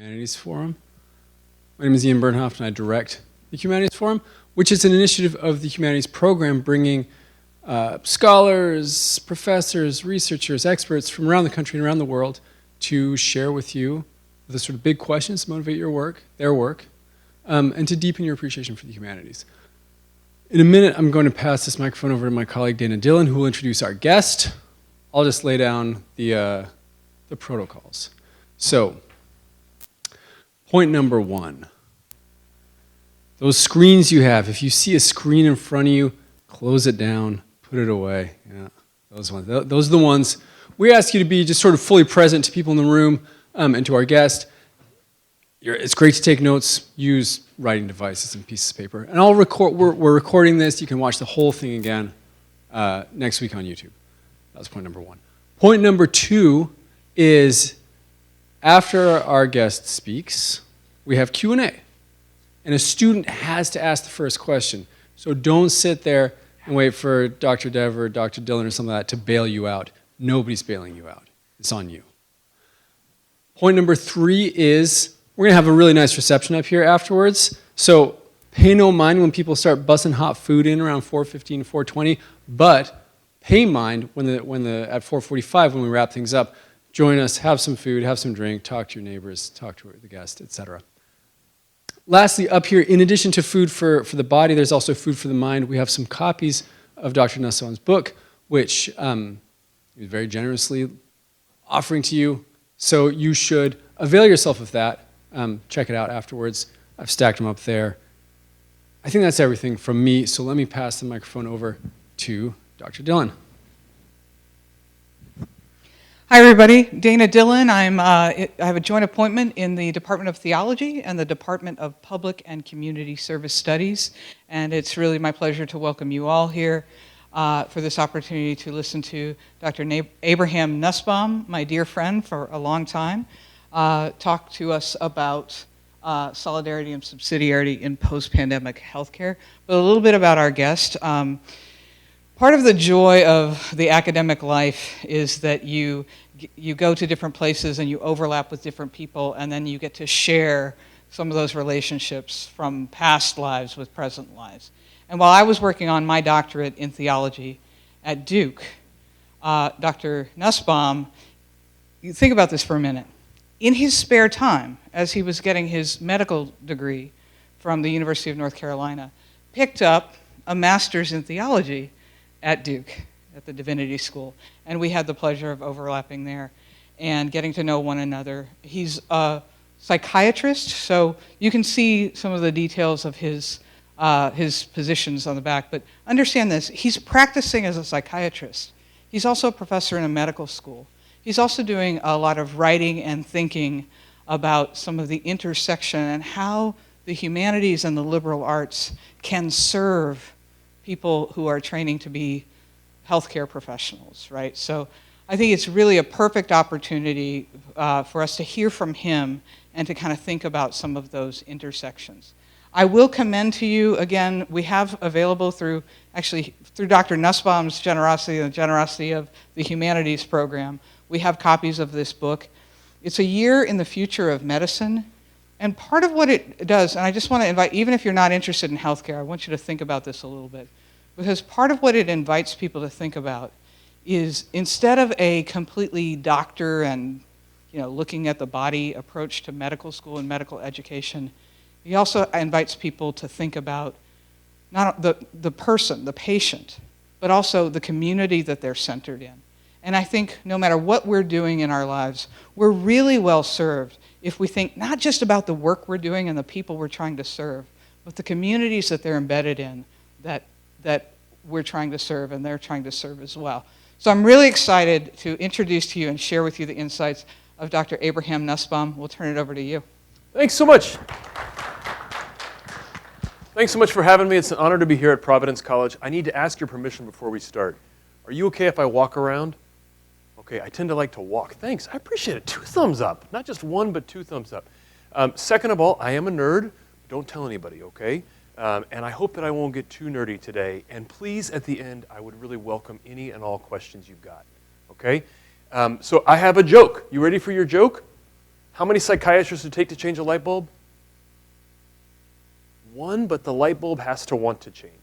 Humanities Forum. My name is Ian Bernhoft, and I direct the Humanities Forum, which is an initiative of the Humanities program bringing scholars, professors, researchers, experts from around the country and around the world to share with you the sort of big questions to motivate your work, their work, and to deepen your appreciation for the humanities. In a minute, I'm going to pass this microphone over to my colleague Dana Dillon, who will introduce our guest. I'll just lay down the protocols. So, point number one. Those screens you have, if you see a screen in front of you, close it down, put it away. Yeah, those ones. Those are the ones. We ask you to be just sort of fully present to people in the room and to our guest. It's great to take notes. Use writing devices and pieces of paper. And I'll record. We're recording this. You can watch the whole thing again next week on YouTube. That was point number one. Point number two is after our guest speaks, we have Q&A. And a student has to ask the first question. So don't sit there and wait for Dr. Dev or Dr. Dillon or something like that to bail you out. Nobody's bailing you out. It's on you. Point number three is we're going to have a really nice reception up here afterwards. So pay no mind when people start busting hot food in around 4:15, 4:20. But pay mind when at 4:45 when we wrap things up. Join us, have some food, have some drink, talk to your neighbors, talk to the guest, etc. Lastly, up here, in addition to food for the body, there's also food for the mind. We have some copies of Dr. Nussbaum's book, which he's very generously offering to you. So you should avail yourself of that. Check it out afterwards. I've stacked them up there. I think that's everything from me, so let me pass the microphone over to Dr. Dillon. Hi, everybody. Dana Dillon. I have a joint appointment in the Department of Theology and the Department of Public and Community Service Studies, and it's really my pleasure to welcome you all here for this opportunity to listen to Dr. Abraham Nussbaum, my dear friend for a long time, talk to us about solidarity and subsidiarity in post-pandemic healthcare. But a little bit about our guest. Part of the joy of the academic life is that you go to different places and you overlap with different people, and then you get to share some of those relationships from past lives with present lives. And while I was working on my doctorate in theology at Duke, Dr. Nussbaum, you think about this for a minute. In his spare time, as he was getting his medical degree from the University of North Carolina, picked up a master's in theology at Duke, at the Divinity School. And we had the pleasure of overlapping there and getting to know one another. He's a psychiatrist, so you can see some of the details of his positions on the back. But understand this, he's practicing as a psychiatrist. He's also a professor in a medical school. He's also doing a lot of writing and thinking about some of the intersection and how the humanities and the liberal arts can serve people who are training to be healthcare professionals, right? So I think it's really a perfect opportunity for us to hear from him and to kind of think about some of those intersections. I will commend to you, again, we have available through Dr. Nussbaum's generosity and the generosity of the Humanities program, we have copies of this book. It's a year in the future of medicine. And part of what it does, and I just want to invite, even if you're not interested in healthcare, I want you to think about this a little bit. Because part of what it invites people to think about is instead of a completely doctor and looking at the body approach to medical school and medical education, he also invites people to think about not the person, the patient, but also the community that they're centered in. And I think no matter what we're doing in our lives, we're really well served if we think not just about the work we're doing and the people we're trying to serve, but the communities that they're embedded in that we're trying to serve and they're trying to serve as well. So I'm really excited to introduce to you and share with you the insights of Dr. Abraham Nussbaum. We'll turn it over to you. Thanks so much. Thanks so much for having me. It's an honor to be here at Providence College. I need to ask your permission before we start. Are you okay if I walk around? Okay, I tend to like to walk. Thanks, I appreciate it. 2 thumbs up. Not just 1, but 2 thumbs up. Second of all, I am a nerd. Don't tell anybody, okay? And I hope that I won't get too nerdy today. And please, at the end, I would really welcome any and all questions you've got, okay? So I have a joke. You ready for your joke? How many psychiatrists would it take to change a light bulb? One, but the light bulb has to want to change,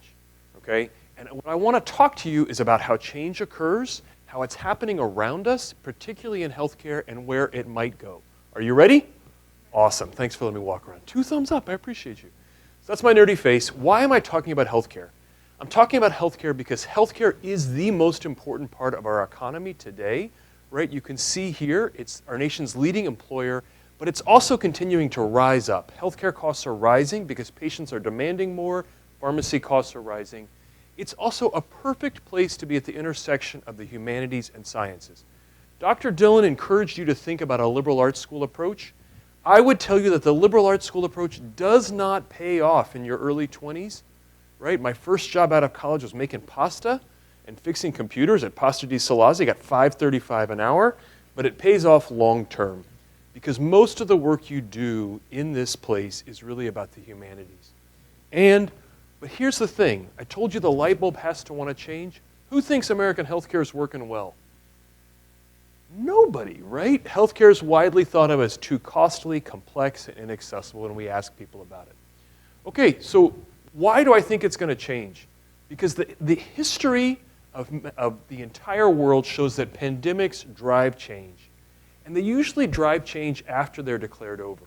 okay? And what I want to talk to you is about how change occurs, how it's happening around us, particularly in healthcare, and where it might go. Are you ready? Awesome. Thanks for letting me walk around. 2 thumbs up. I appreciate you. So that's my nerdy face. Why am I talking about healthcare? I'm talking about healthcare because healthcare is the most important part of our economy today, right? You can see here, it's our nation's leading employer, but it's also continuing to rise up. Healthcare costs are rising because patients are demanding more, pharmacy costs are rising. It's also a perfect place to be at the intersection of the humanities and sciences. Dr. Dillon encouraged you to think about a liberal arts school approach. I would tell you that the liberal arts school approach does not pay off in your early 20s, right? My first job out of college was making pasta and fixing computers at Pasta di Salazzi. I got $5.35 an hour, but it pays off long term because most of the work you do in this place is really about the humanities. But here's the thing. I told you the light bulb has to want to change. Who thinks American healthcare is working well? Nobody, right? Healthcare is widely thought of as too costly, complex, and inaccessible when we ask people about it. Okay, so why do I think it's going to change? Because the history of the entire world shows that pandemics drive change. And they usually drive change after they're declared over.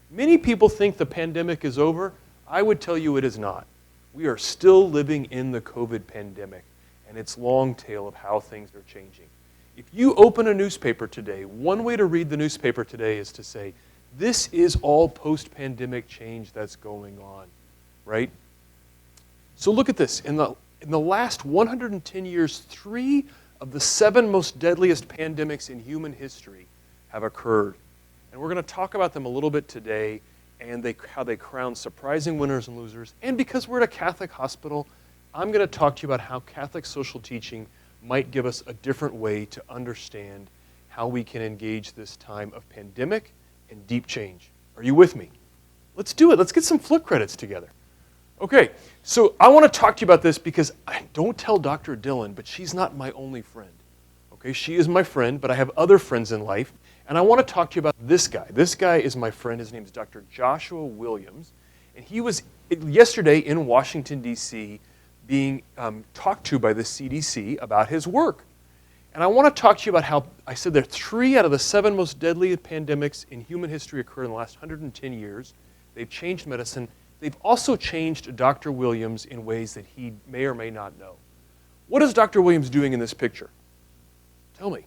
Many people think the pandemic is over. I would tell you it is not. We are still living in the COVID pandemic and its long tail of how things are changing. If you open a newspaper today, one way to read the newspaper today is to say, this is all post-pandemic change that's going on, right? So look at this. In the last 110 years, 3 of the 7 most deadliest pandemics in human history have occurred. And we're going to talk about them a little bit today and how they crown surprising winners and losers. And because we're at a Catholic hospital, I'm going to talk to you about how Catholic social teaching might give us a different way to understand how we can engage this time of pandemic and deep change. Are you with me? Let's do it. Let's get some flip credits together. Okay, so I want to talk to you about this because I don't tell Dr. Dillon, but she's not my only friend. Okay, she is my friend, but I have other friends in life. And I want to talk to you about this guy. This guy is my friend. His name is Dr. Joshua Williams. And he was yesterday in Washington, D.C., being talked to by the CDC about his work. And I want to talk to you about how I said there are 3 out of the 7 most deadly pandemics in human history occurred in the last 110 years. They've changed medicine. They've also changed Dr. Williams in ways that he may or may not know. What is Dr. Williams doing in this picture? Tell me.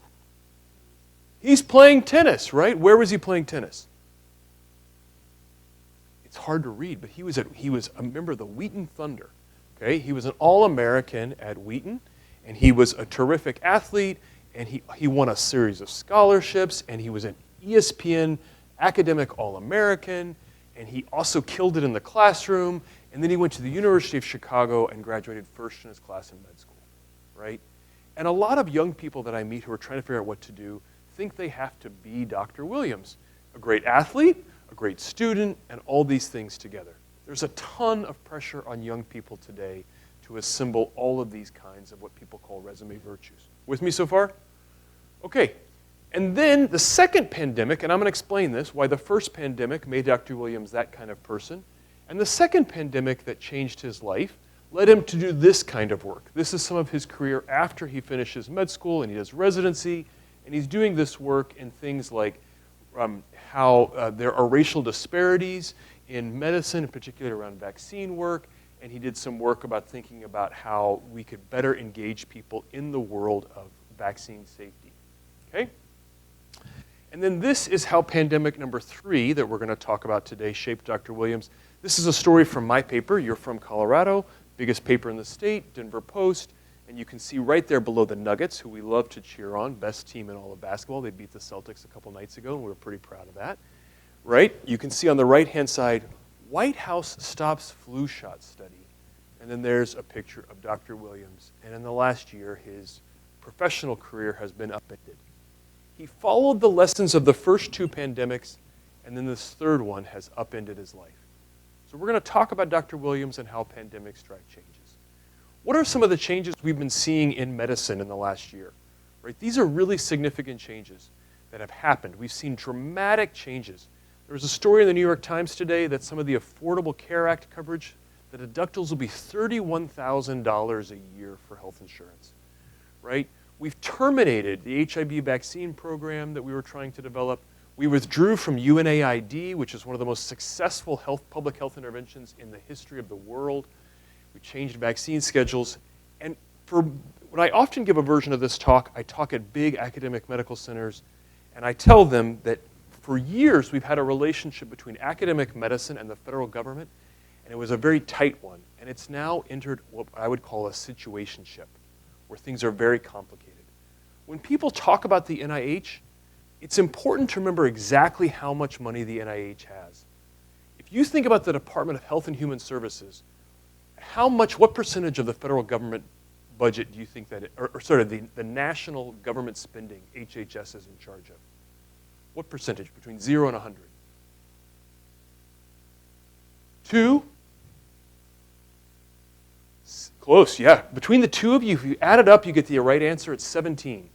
He's playing tennis, right? Where was he playing tennis? It's hard to read, but he was a member of the Wheaton Thunder. Okay? He was an All-American at Wheaton, and he was a terrific athlete, and he won a series of scholarships, and he was an ESPN academic All-American, and he also killed it in the classroom, and then he went to the University of Chicago and graduated first in his class in med school, right? And a lot of young people that I meet who are trying to figure out what to do think they have to be Dr. Williams, a great athlete, a great student, and all these things together. There's a ton of pressure on young people today to assemble all of these kinds of what people call resume virtues. With me so far? Okay. And then the second pandemic, and I'm going to explain this, why the first pandemic made Dr. Williams that kind of person, and the second pandemic that changed his life led him to do this kind of work. This is some of his career after he finishes med school and he does residency, and he's doing this work in things like how there are racial disparities in medicine, particularly around vaccine work, and he did some work about thinking about how we could better engage people in the world of vaccine safety. Okay? And then this is how pandemic number 3 that we're going to talk about today shaped Dr. Williams. This is a story from my paper. You're from Colorado, biggest paper in the state, Denver Post. And you can see right there below the Nuggets, who we love to cheer on, best team in all of basketball. They beat the Celtics a couple nights ago, and we were pretty proud of that. Right? You can see on the right-hand side, White House stops flu shot study. And then there's a picture of Dr. Williams. And in the last year, his professional career has been upended. He followed the lessons of the first 2 pandemics, and then this third one has upended his life. So we're going to talk about Dr. Williams and how pandemics drive changes. What are some of the changes we've been seeing in medicine in the last year? Right? These are really significant changes. that have happened. We've seen dramatic changes. There was a story in the New York Times today that some of the Affordable Care Act coverage, the deductibles will be $31,000 a year for health insurance, right? We've terminated the HIV vaccine program that we were trying to develop. We withdrew from UNAID, which is one of the most successful public health interventions in the history of the world. We changed vaccine schedules. And when I often give a version of this talk, I talk at big academic medical centers, and I tell them that for years we've had a relationship between academic medicine and the federal government, and it was a very tight one. And it's now entered what I would call a situationship, where things are very complicated. When people talk about the NIH, it's important to remember exactly how much money the NIH has. If you think about the Department of Health and Human Services, what percentage of the federal government budget do you think that, the national government spending HHS is in charge of? What percentage between 0 and 100? 2? Close, yeah. Between the two of you, if you add it up, you get the right answer. It's 17.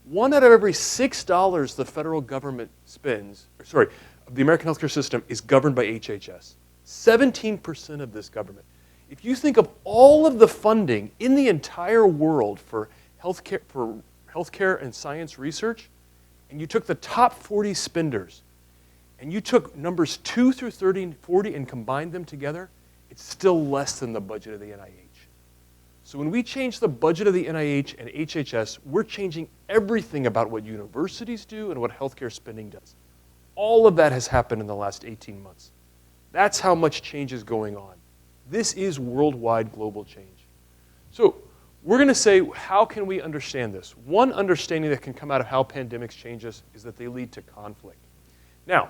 1 out of every $6 the federal government spends, the American healthcare system is governed by HHS. 17% of this government. If you think of all of the funding in the entire world for healthcare and science research, and you took the top 40 spenders, and you took numbers 2 through 30 and 40 and combined them together, it's still less than the budget of the NIH. So when we change the budget of the NIH and HHS, we're changing everything about what universities do and what healthcare spending does. All of that has happened in the last 18 months. That's how much change is going on. This is worldwide global change. So we're going to say, how can we understand this? One understanding that can come out of how pandemics change us is that they lead to conflict. Now,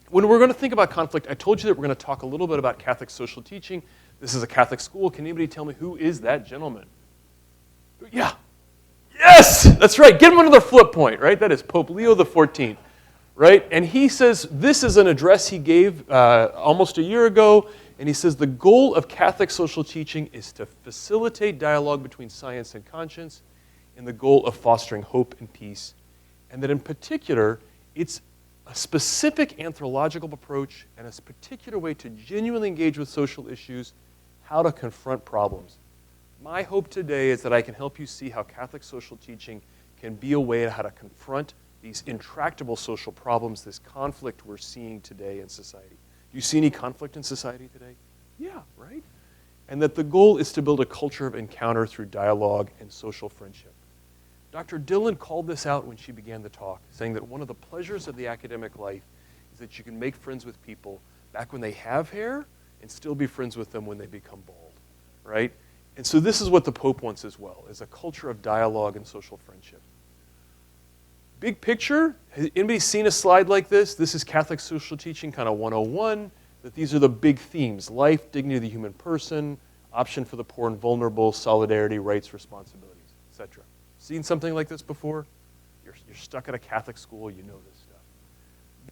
when we're going to think about conflict, I told you that we're going to talk a little bit about Catholic social teaching. This is a Catholic school. Can anybody tell me who is that gentleman? Yeah. Yes! That's right. Give him another flip point, right? That is Pope Leo XIV, right? And he says, this is an address he gave almost a year ago, and he says the goal of Catholic social teaching is to facilitate dialogue between science and conscience in the goal of fostering hope and peace, and that in particular, it's a specific anthropological approach and a particular way to genuinely engage with social issues, how to confront problems. My hope today is that I can help you see how Catholic social teaching can be a way to how to confront these intractable social problems, this conflict we're seeing today in society. Do you see any conflict in society today? Yeah, right? And that the goal is to build a culture of encounter through dialogue and social friendship. Dr. Dillon called this out when she began the talk, saying that one of the pleasures of the academic life is that you can make friends with people back when they have hair and still be friends with them when they become bald, right? And so this is what the Pope wants as well, is a culture of dialogue and social friendship. Big picture, has anybody seen a slide like this? This is Catholic social teaching kind of 101, that these are the big themes: life, dignity of the human person, option for the poor and vulnerable, solidarity, rights, responsibilities, etc. Seen something like this before? You're stuck at a Catholic school, you know this stuff.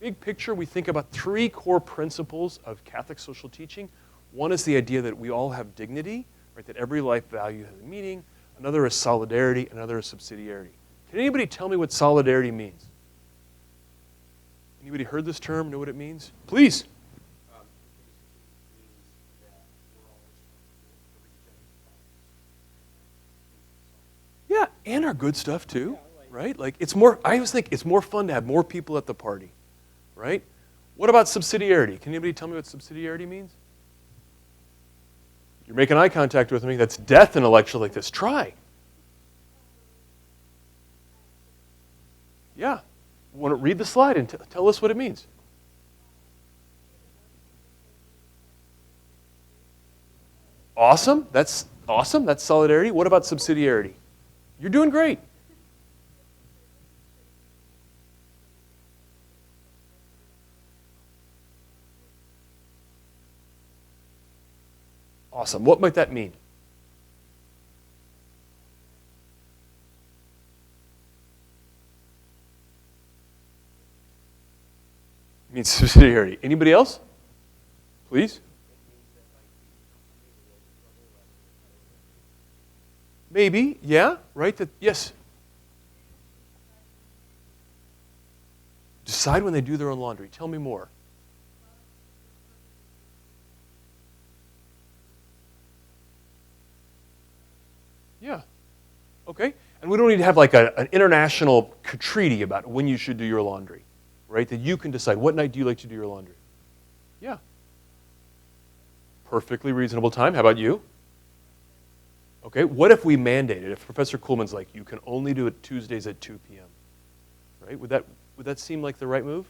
Big picture, we think about 3 core principles of Catholic social teaching. One is the idea that we all have dignity, right? That every life value has a meaning. Another is solidarity. Another is subsidiarity. Can anybody tell me what solidarity means? Anybody heard this term, know what it means? Please. Yeah, and our good stuff too, right? Like I always think it's more fun to have more people at the party, right? What about subsidiarity? Can anybody tell me what subsidiarity means? You're making eye contact with me. That's death in a lecture like this. Try. Yeah. Want to read the slide and tell us what it means? Awesome. That's awesome. That's solidarity. What about subsidiarity? You're doing great. Awesome. What might that mean? It means subsidiarity. Anybody else? Please. Maybe, yeah, right? Yes. decide when they do their own laundry. Tell me more. Yeah. Okay. And we don't need to have like an international treaty about when you should do your laundry, right? That you can decide what night do you like to do your laundry. Yeah. Perfectly reasonable time. How about you? Okay. What if we mandated, if Professor Kuhlman's like, you can only do it Tuesdays at 2 p.m., right? Would that seem like the right move?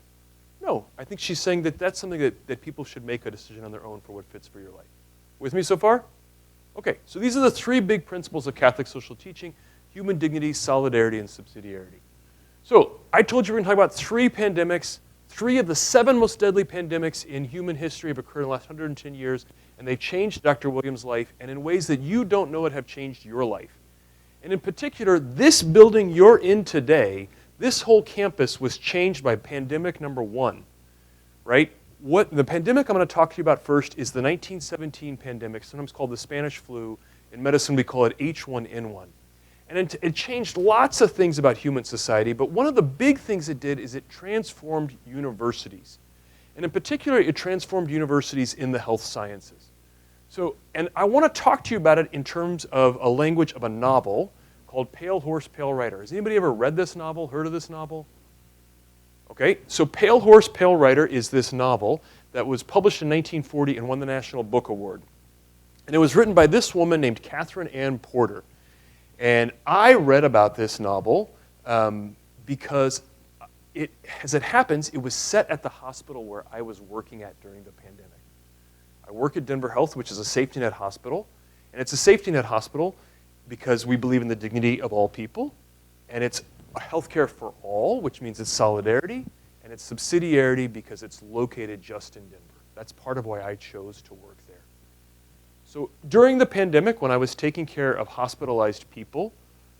No. I think she's saying that that's something that people should make a decision on their own for what fits for your life. With me so far? Okay, so these are the three big principles of Catholic social teaching: human dignity, solidarity, and subsidiarity. So I told you we're going to talk about three pandemics. 3 of the 7 most deadly pandemics in human history have occurred in the last 110 years, and they've changed Dr. Williams' life, and in ways that you don't know it have changed your life. And in particular, this building you're in today, this whole campus was changed by pandemic number 1, right? The pandemic I'm going to talk to you about first is the 1917 pandemic, sometimes called the Spanish flu. In medicine, we call it H1N1. And it changed lots of things about human society, but one of the big things it did is it transformed universities. And in particular, it transformed universities in the health sciences. So, and I want to talk to you about it in terms of a language of a novel called Pale Horse, Pale Rider. Has anybody ever read this novel, heard of this novel? Okay, so Pale Horse, Pale Rider is this novel that was published in 1940 and won the National Book Award. And it was written by this woman named Catherine Ann Porter. And I read about this novel because as it happens, it was set at the hospital where I was working at during the pandemic. I work at Denver Health, which is a safety net hospital. And it's a safety net hospital because we believe in the dignity of all people. And it's healthcare for all, which means it's solidarity, and it's subsidiarity because it's located just in Denver. That's part of why I chose to work there. So during the pandemic, when I was taking care of hospitalized people,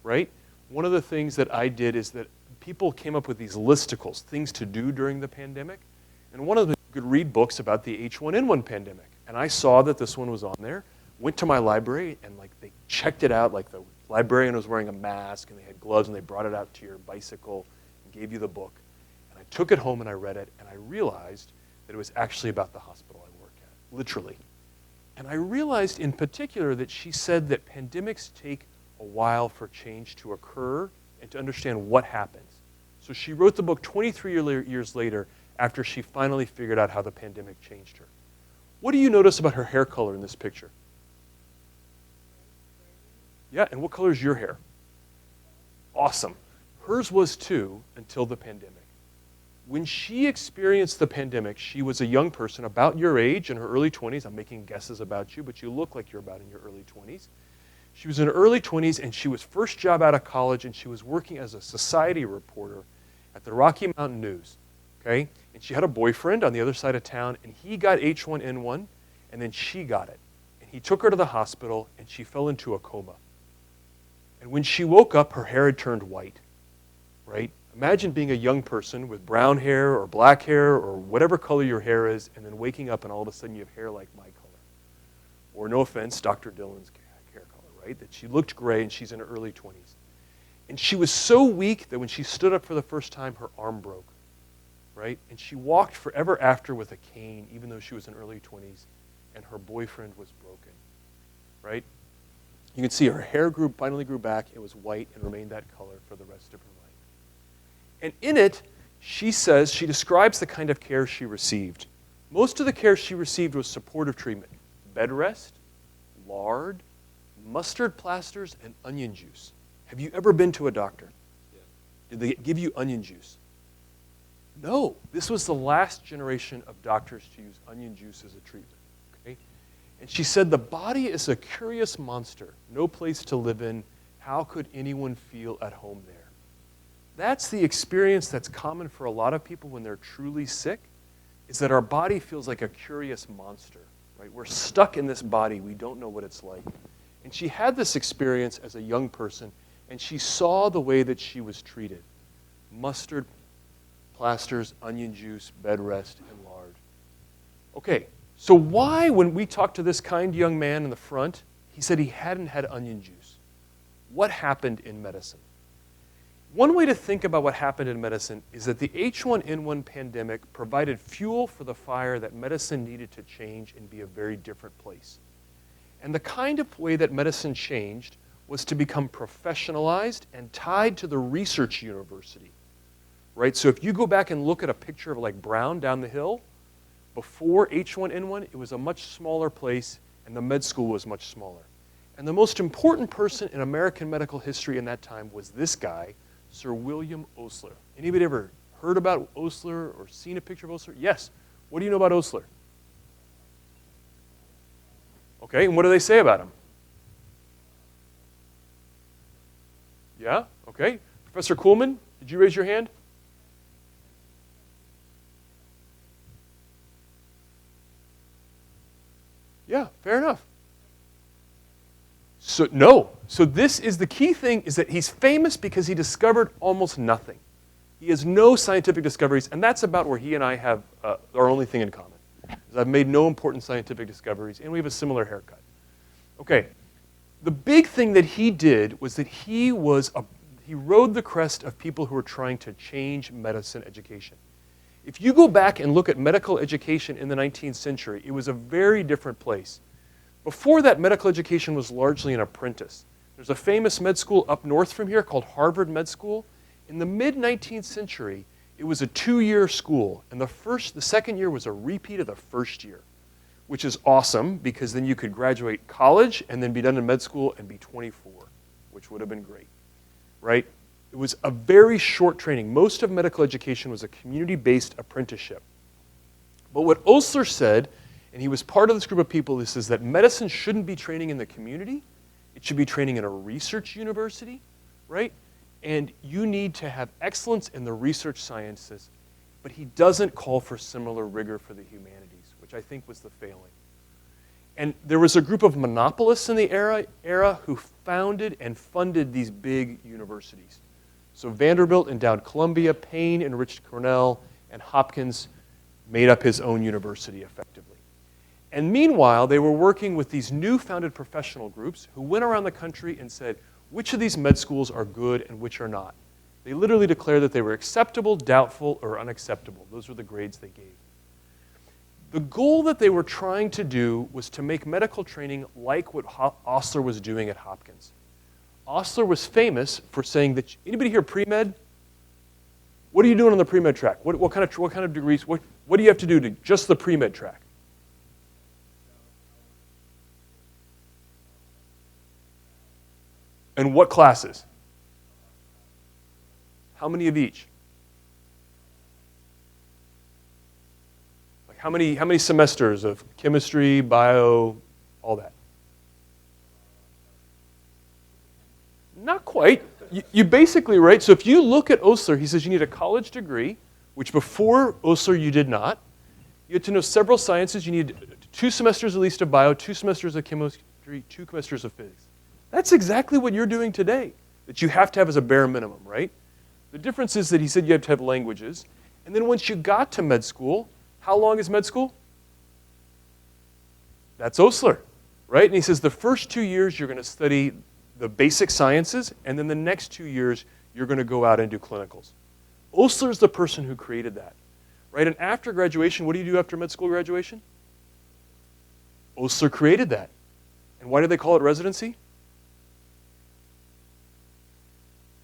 right, one of the things that I did is that people came up with these listicles, things to do during the pandemic, and one of them could read books about the H1N1 pandemic. And I saw that this one was on there, went to my library, and like they checked it out, like the librarian was wearing a mask and they had gloves and they brought it out to your bicycle and gave you the book. And I took it home and I read it and I realized that it was actually about the hospital I work at, literally. And I realized in particular that she said that pandemics take a while for change to occur and to understand what happens. So she wrote the book 23 years later after she finally figured out how the pandemic changed her. What do you notice about her hair color in this picture? Yeah, and what color is your hair? Awesome. Hers was too until the pandemic. When she experienced the pandemic, she was a young person about your age, in her early 20s. I'm making guesses about you, but you look like you're about in your early 20s. She was in her early 20s, and she was first job out of college, and she was working as a society reporter at the Rocky Mountain News. Okay? And she had a boyfriend on the other side of town, and he got H1N1, and then she got it. And he took her to the hospital, and she fell into a coma. And when she woke up, her hair had turned white, right? Imagine being a young person with brown hair or black hair or whatever color your hair is, and then waking up and all of a sudden you have hair like my color. Or no offense, Dr. Dillon's hair color, right? That she looked gray and she's in her early 20s. And she was so weak that when she stood up for the first time, her arm broke, right? And she walked forever after with a cane, even though she was in early 20s, and her boyfriend was broken, right? You can see her hair finally grew back. It was white and remained that color for the rest of her life. And in it, she describes the kind of care she received. Most of the care she received was supportive treatment. Bed rest, lard, mustard plasters, and onion juice. Have you ever been to a doctor? Yeah. Did they give you onion juice? No. This was the last generation of doctors to use onion juice as a treatment. Okay? And she said, the body is a curious monster, no place to live in. How could anyone feel at home there? That's the experience that's common for a lot of people when they're truly sick, is that our body feels like a curious monster, right? We're stuck in this body. We don't know what it's like. And she had this experience as a young person, and she saw the way that she was treated. Mustard, plasters, onion juice, bed rest, and lard. Okay. So why, when we talked to this kind young man in the front, he said he hadn't had onion juice? What happened in medicine? One way to think about what happened in medicine is that the H1N1 pandemic provided fuel for the fire that medicine needed to change and be a very different place. And the kind of way that medicine changed was to become professionalized and tied to the research university, right? So if you go back and look at a picture of like Brown down the hill, before H1N1, it was a much smaller place and the med school was much smaller. And the most important person in American medical history in that time was this guy, Sir William Osler. Anybody ever heard about Osler or seen a picture of Osler? Yes. What do you know about Osler? Okay, and what do they say about him? Yeah, okay. Professor Kuhlman, did you raise your hand? Yeah, fair enough. So no. So this is the key thing, is that he's famous because he discovered almost nothing. He has no scientific discoveries, and that's about where he and I have our only thing in common. Is I've made no important scientific discoveries, and we have a similar haircut. Okay. The big thing that he did was that he rode the crest of people who were trying to change medicine education. If you go back and look at medical education in the 19th century, it was a very different place. Before that, medical education was largely an apprentice. There's a famous med school up north from here called Harvard Med School. In the mid-19th century, it was a 2-year school, and the second year was a repeat of the first year, which is awesome because then you could graduate college and then be done in med school and be 24, which would have been great, right? It was a very short training. Most of medical education was a community-based apprenticeship. But what Osler said, and he was part of this group of people, this is that medicine shouldn't be training in the community. It should be training in a research university, right? And you need to have excellence in the research sciences. But he doesn't call for similar rigor for the humanities, which I think was the failing. And there was a group of monopolists in the era who founded and funded these big universities. So Vanderbilt endowed Columbia, Payne enriched Cornell, and Hopkins made up his own university effectively. And meanwhile, they were working with these new founded professional groups who went around the country and said, which of these med schools are good and which are not? They literally declared that they were acceptable, doubtful, or unacceptable. Those were the grades they gave. The goal that they were trying to do was to make medical training like what Osler was doing at Hopkins. Osler was famous for saying that, anybody here pre-med? What are you doing on the pre-med track? What kind of degrees? What do you have to do to just the pre-med track? And what classes? How many of each? Like how many semesters of chemistry, bio, all that? Not quite. You basically, right? So if you look at Osler, he says you need a college degree, which before Osler you did not. You had to know several sciences. You need 2 semesters at least of bio, 2 semesters of chemistry, 2 semesters of physics. That's exactly what you're doing today, that you have to have as a bare minimum, right? The difference is that he said you have to have languages. And then once you got to med school, how long is med school? That's Osler, right? And he says the first 2 years you're going to study the basic sciences, and then the next 2 years you're going to go out and do clinicals. Osler is the person who created that, right? And after graduation, what do you do after med school graduation? Osler created that. And why do they call it residency?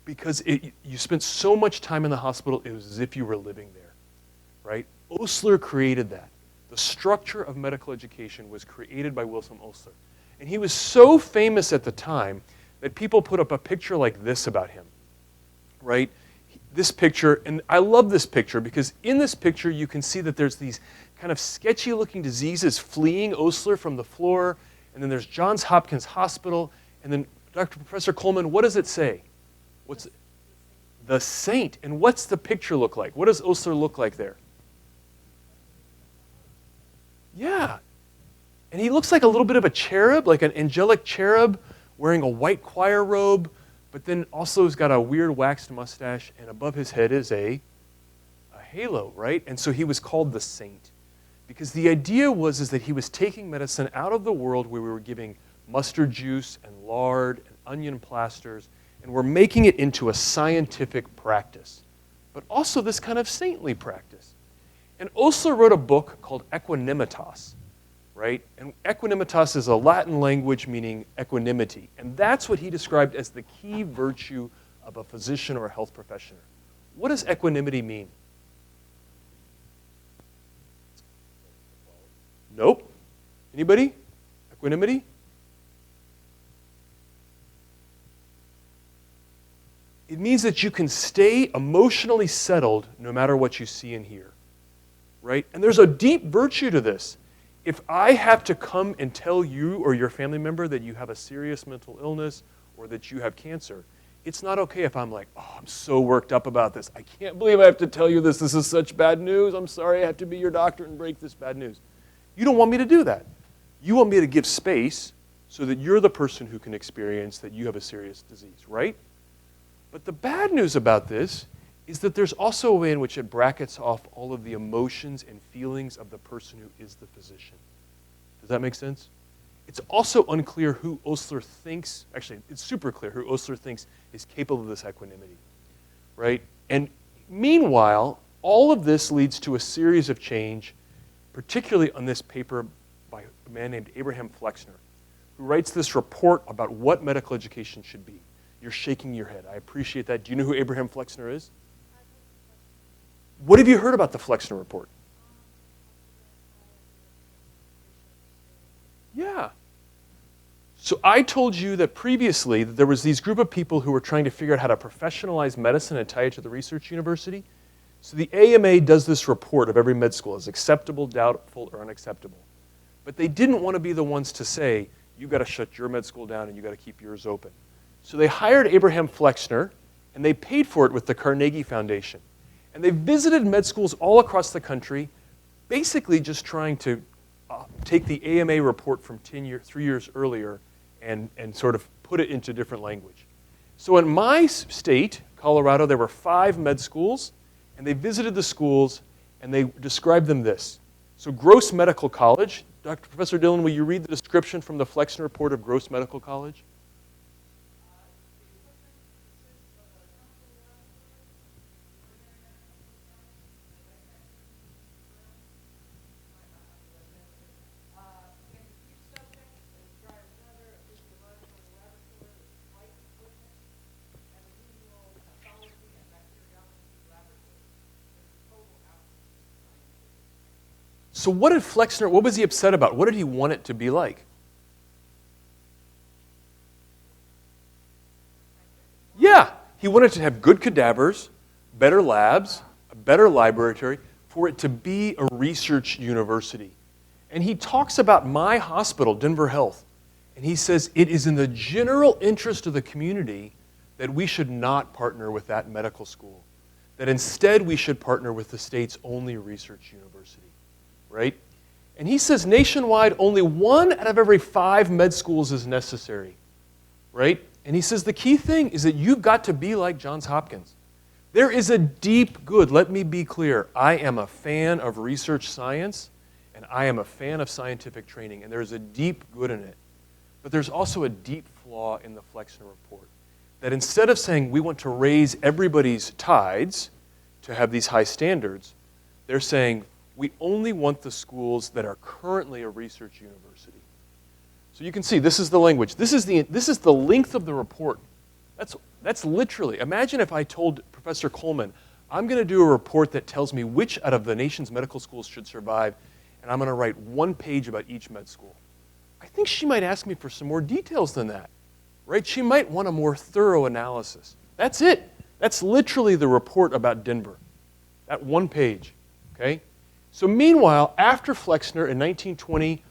Because you spent so much time in the hospital, it was as if you were living there, right? Osler created that. The structure of medical education was created by Wilhelm Osler. And he was so famous at the time that people put up a picture like this about him, right? This picture, and I love this picture because in this picture you can see that there's these kind of sketchy looking diseases fleeing Osler from the floor, and then there's Johns Hopkins Hospital, and then Professor Coleman, what does it say? What's it? The saint. And what's the picture look like? What does Osler look like there? Yeah. And he looks like a little bit of a cherub, like an angelic cherub wearing a white choir robe, but then also has got a weird waxed mustache, and above his head is a halo, right? And so he was called the saint. Because the idea was that he was taking medicine out of the world where we were giving mustard juice and lard and onion plasters, And we're making it into a scientific practice, but also this kind of saintly practice. And Osler wrote a book called Equanimitas, right? And equanimitas is a Latin language meaning equanimity. And that's what he described as the key virtue of a physician or a health professional. What does equanimity mean? Nope. Anybody? Equanimity? It means that you can stay emotionally settled no matter what you see and hear, right? And there's a deep virtue to this. If I have to come and tell you or your family member that you have a serious mental illness or that you have cancer, it's not okay if I'm like, oh, I'm so worked up about this. I can't believe I have to tell you this. This is such bad news. I'm sorry I have to be your doctor and break this bad news. You don't want me to do that. You want me to give space so that you're the person who can experience that you have a serious disease, right? But the bad news about this is that there's also a way in which it brackets off all of the emotions and feelings of the person who is the physician. Does that make sense? It's also unclear who Osler thinks, actually, it's super clear who Osler thinks is capable of this equanimity, right? And meanwhile, all of this leads to a series of change, particularly on this paper by a man named Abraham Flexner, who writes this report about what medical education should be. You're shaking your head. I appreciate that. Do you know who Abraham Flexner is? What have you heard about the Flexner report? Yeah. So I told you that previously that there was these group of people who were trying to figure out how to professionalize medicine and tie it to the research university. So the AMA does this report of every med school as acceptable, doubtful, or unacceptable. But they didn't want to be the ones to say, you've got to shut your med school down and you've got to keep yours open. So they hired Abraham Flexner, and they paid for it with the Carnegie Foundation. And they visited med schools all across the country, basically just trying to take the AMA report from 3 years earlier and sort of put it into different language. So in my state, Colorado, there were 5 med schools, and they visited the schools, and they described them this. So Gross Medical College, Professor Dillon, will you read the description from the Flexner report of Gross Medical College? So what did Flexner, what was he upset about? What did he want it to be like? Yeah, he wanted to have good cadavers, better labs, a better laboratory, for it to be a research university. And he talks about my hospital, Denver Health, and he says it is in the general interest of the community that we should not partner with that medical school, that instead we should partner with the state's only research university. Right? And he says nationwide, only 1 out of every 5 med schools is necessary. Right? And he says the key thing is that you've got to be like Johns Hopkins. There is a deep good. Let me be clear. I am a fan of research science, and I am a fan of scientific training, and there's a deep good in it. But there's also a deep flaw in the Flexner report. That instead of saying we want to raise everybody's tides to have these high standards, they're saying we only want the schools that are currently a research university. So you can see this is the language. This is the length of the report. That's literally, imagine if I told Professor Coleman, I'm going to do a report that tells me which out of the nation's medical schools should survive, and I'm going to write 1 page about each med school. I think she might ask me for some more details than that, right? She might want a more thorough analysis. That's it. That's literally the report about Denver, that 1 page, okay? So meanwhile, after Flexner in 1920,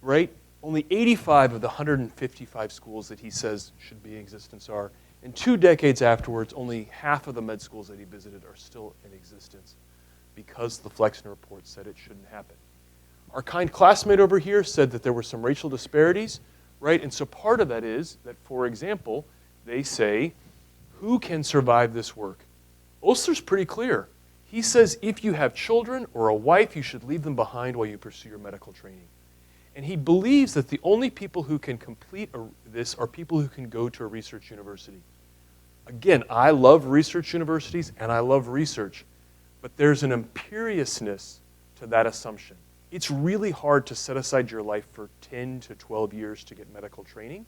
right, only 85 of the 155 schools that he says should be in existence are. And 2 decades afterwards, only half of the med schools that he visited are still in existence because the Flexner report said it shouldn't happen. Our kind classmate over here said that there were some racial disparities, right? And so part of that is that, for example, they say, who can survive this work? Osler's pretty clear. He says if you have children or a wife, you should leave them behind while you pursue your medical training. And he believes that the only people who can complete this are people who can go to a research university. Again, I love research universities and I love research, but there's an imperiousness to that assumption. It's really hard to set aside your life for 10 to 12 years to get medical training,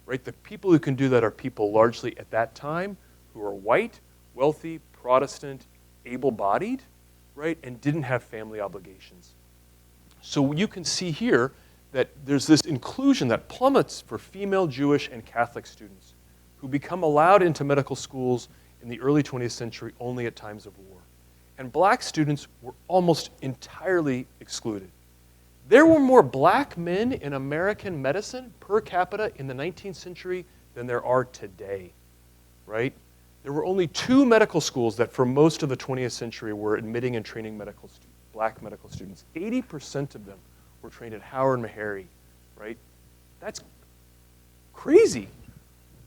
right? The people who can do that are people largely at that time who are white, wealthy, Protestant, able-bodied, right, and didn't have family obligations. So you can see here that there's this inclusion that plummets for female Jewish and Catholic students who become allowed into medical schools in the early 20th century only at times of war. And black students were almost entirely excluded. There were more black men in American medicine per capita in the 19th century than there are today, right? There were only 2 medical schools that for most of the 20th century were admitting and training black medical students. 80% of them were trained at Howard and Meharry, right? That's crazy.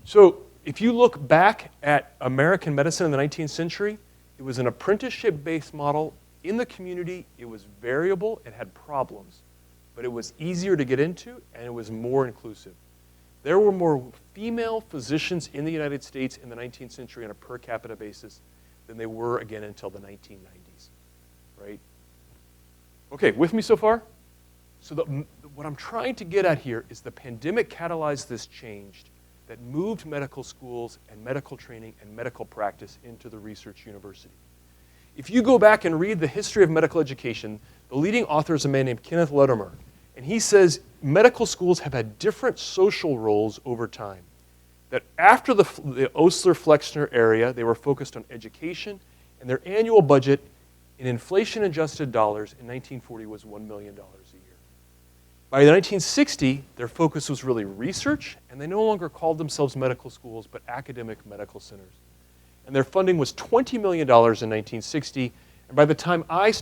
So if you look back at American medicine in the 19th century, it was an apprenticeship-based model. In the community, it was variable, it had problems, but it was easier to get into and it was more inclusive. There were more female physicians in the United States in the 19th century on a per capita basis than they were again until the 1990s, right? Okay, with me so far? So what I'm trying to get at here is the pandemic catalyzed this change that moved medical schools and medical training and medical practice into the research university. If you go back and read the history of medical education, the leading author is a man named Kenneth Latimer, and he says medical schools have had different social roles over time. That after the Osler-Flexner era, they were focused on education, and their annual budget in inflation-adjusted dollars in 1940 was $1 million a year. By 1960, their focus was really research, and they no longer called themselves medical schools, but academic medical centers. And their funding was $20 million in 1960, and by the time I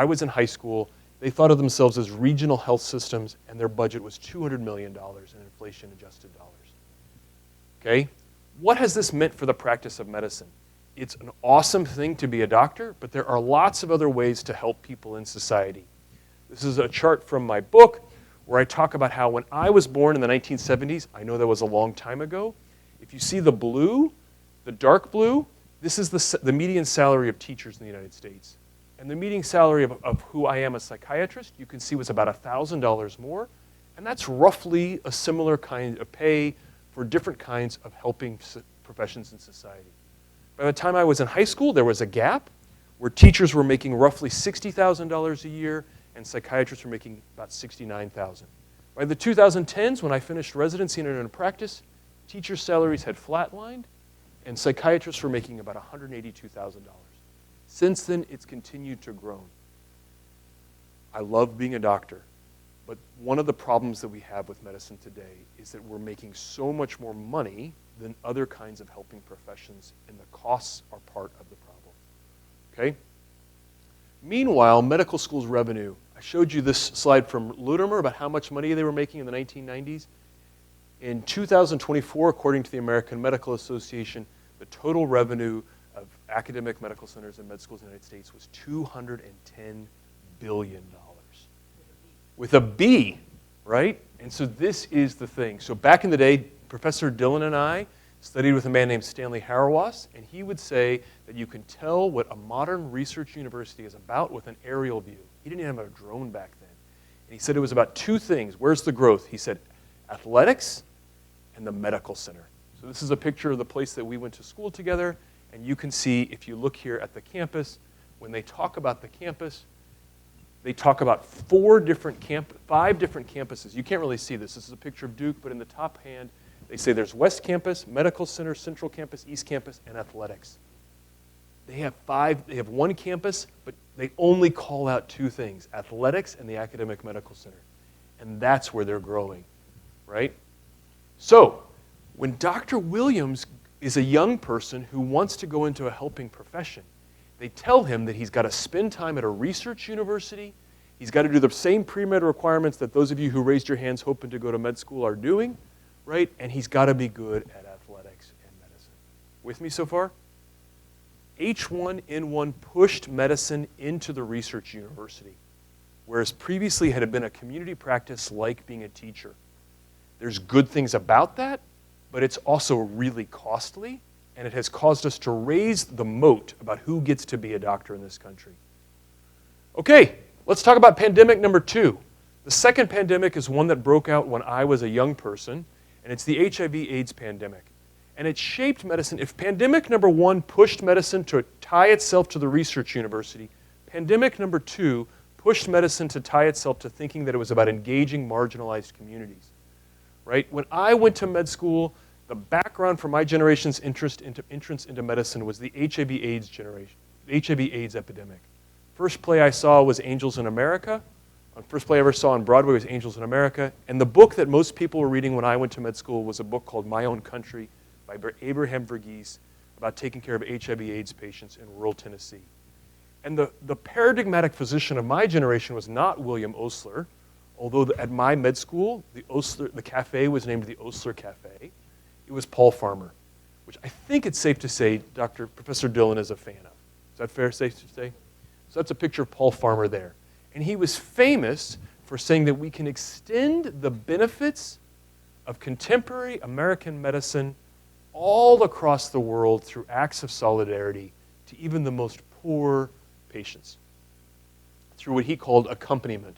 was in high school, they thought of themselves as regional health systems, and their budget was $200 million in inflation-adjusted dollars. Okay? What has this meant for the practice of medicine? It's an awesome thing to be a doctor, but there are lots of other ways to help people in society. This is a chart from my book where I talk about how when I was born in the 1970s, I know that was a long time ago, if you see the blue, the dark blue, this is the median salary of teachers in the United States. And the median salary of who I am as a psychiatrist, you can see was about $1,000 more, and that's roughly a similar kind of pay for different kinds of helping professions in society. By the time I was in high school, there was a gap where teachers were making roughly $60,000 a year, and psychiatrists were making about $69,000. By the 2010s, when I finished residency and entered into practice, teachers' salaries had flatlined, and psychiatrists were making about $182,000. Since then, it's continued to grow. I love being a doctor, but one of the problems that we have with medicine today is that we're making so much more money than other kinds of helping professions, and the costs are part of the problem. Okay? Meanwhile, medical schools' revenue. I showed you this slide from Latimer about how much money they were making in the 1990s. In 2024, according to the American Medical Association, the total revenue of academic medical centers and med schools in the United States was $210 billion. With a B, right? And so this is the thing. So back in the day, Professor Dillon and I studied with a man named Stanley Hauerwas, and he would say that you can tell what a modern research university is about with an aerial view. He didn't even have a drone back then. And he said it was about 2 things. Where's the growth? He said athletics and the medical center. So this is a picture of the place that we went to school together, and you can see, if you look here at the campus, when they talk about the campus, they talk about 5 different campuses. You can't really see this. This is a picture of Duke, but in the top hand, they say there's West Campus, Medical Center, Central Campus, East Campus, and athletics. They have 1 campus, but they only call out 2 things, athletics and the academic medical center. And that's where they're growing, right? So, when Dr. Williams is a young person who wants to go into a helping profession, they tell him that he's got to spend time at a research university, he's got to do the same pre-med requirements that those of you who raised your hands hoping to go to med school are doing, right? And he's got to be good at athletics and medicine. With me so far? H1N1 pushed medicine into the research university, whereas previously it had been a community practice like being a teacher. There's good things about that, but it's also really costly, and it has caused us to raise the moat about who gets to be a doctor in this country. Okay, let's talk about pandemic number 2. The second pandemic is one that broke out when I was a young person, and it's the HIV/AIDS pandemic. And it shaped medicine. If pandemic number 1 pushed medicine to tie itself to the research university, pandemic number 2 pushed medicine to tie itself to thinking that it was about engaging marginalized communities. Right? When I went to med school, the background for my generation's entrance into medicine was the HIV/AIDS generation, HIV/AIDS epidemic. First play I saw was Angels in America. The first play I ever saw on Broadway was Angels in America. And the book that most people were reading when I went to med school was a book called My Own Country by Abraham Verghese about taking care of HIV/AIDS patients in rural Tennessee. And the paradigmatic physician of my generation was not William Osler, although at my med school, the cafe was named the Osler Cafe. It was Paul Farmer, which I think it's safe to say Professor Dillon is a fan of. Is that fair, safe to say? So that's a picture of Paul Farmer there. And he was famous for saying that we can extend the benefits of contemporary American medicine all across the world through acts of solidarity to even the most poor patients, through what he called accompaniment.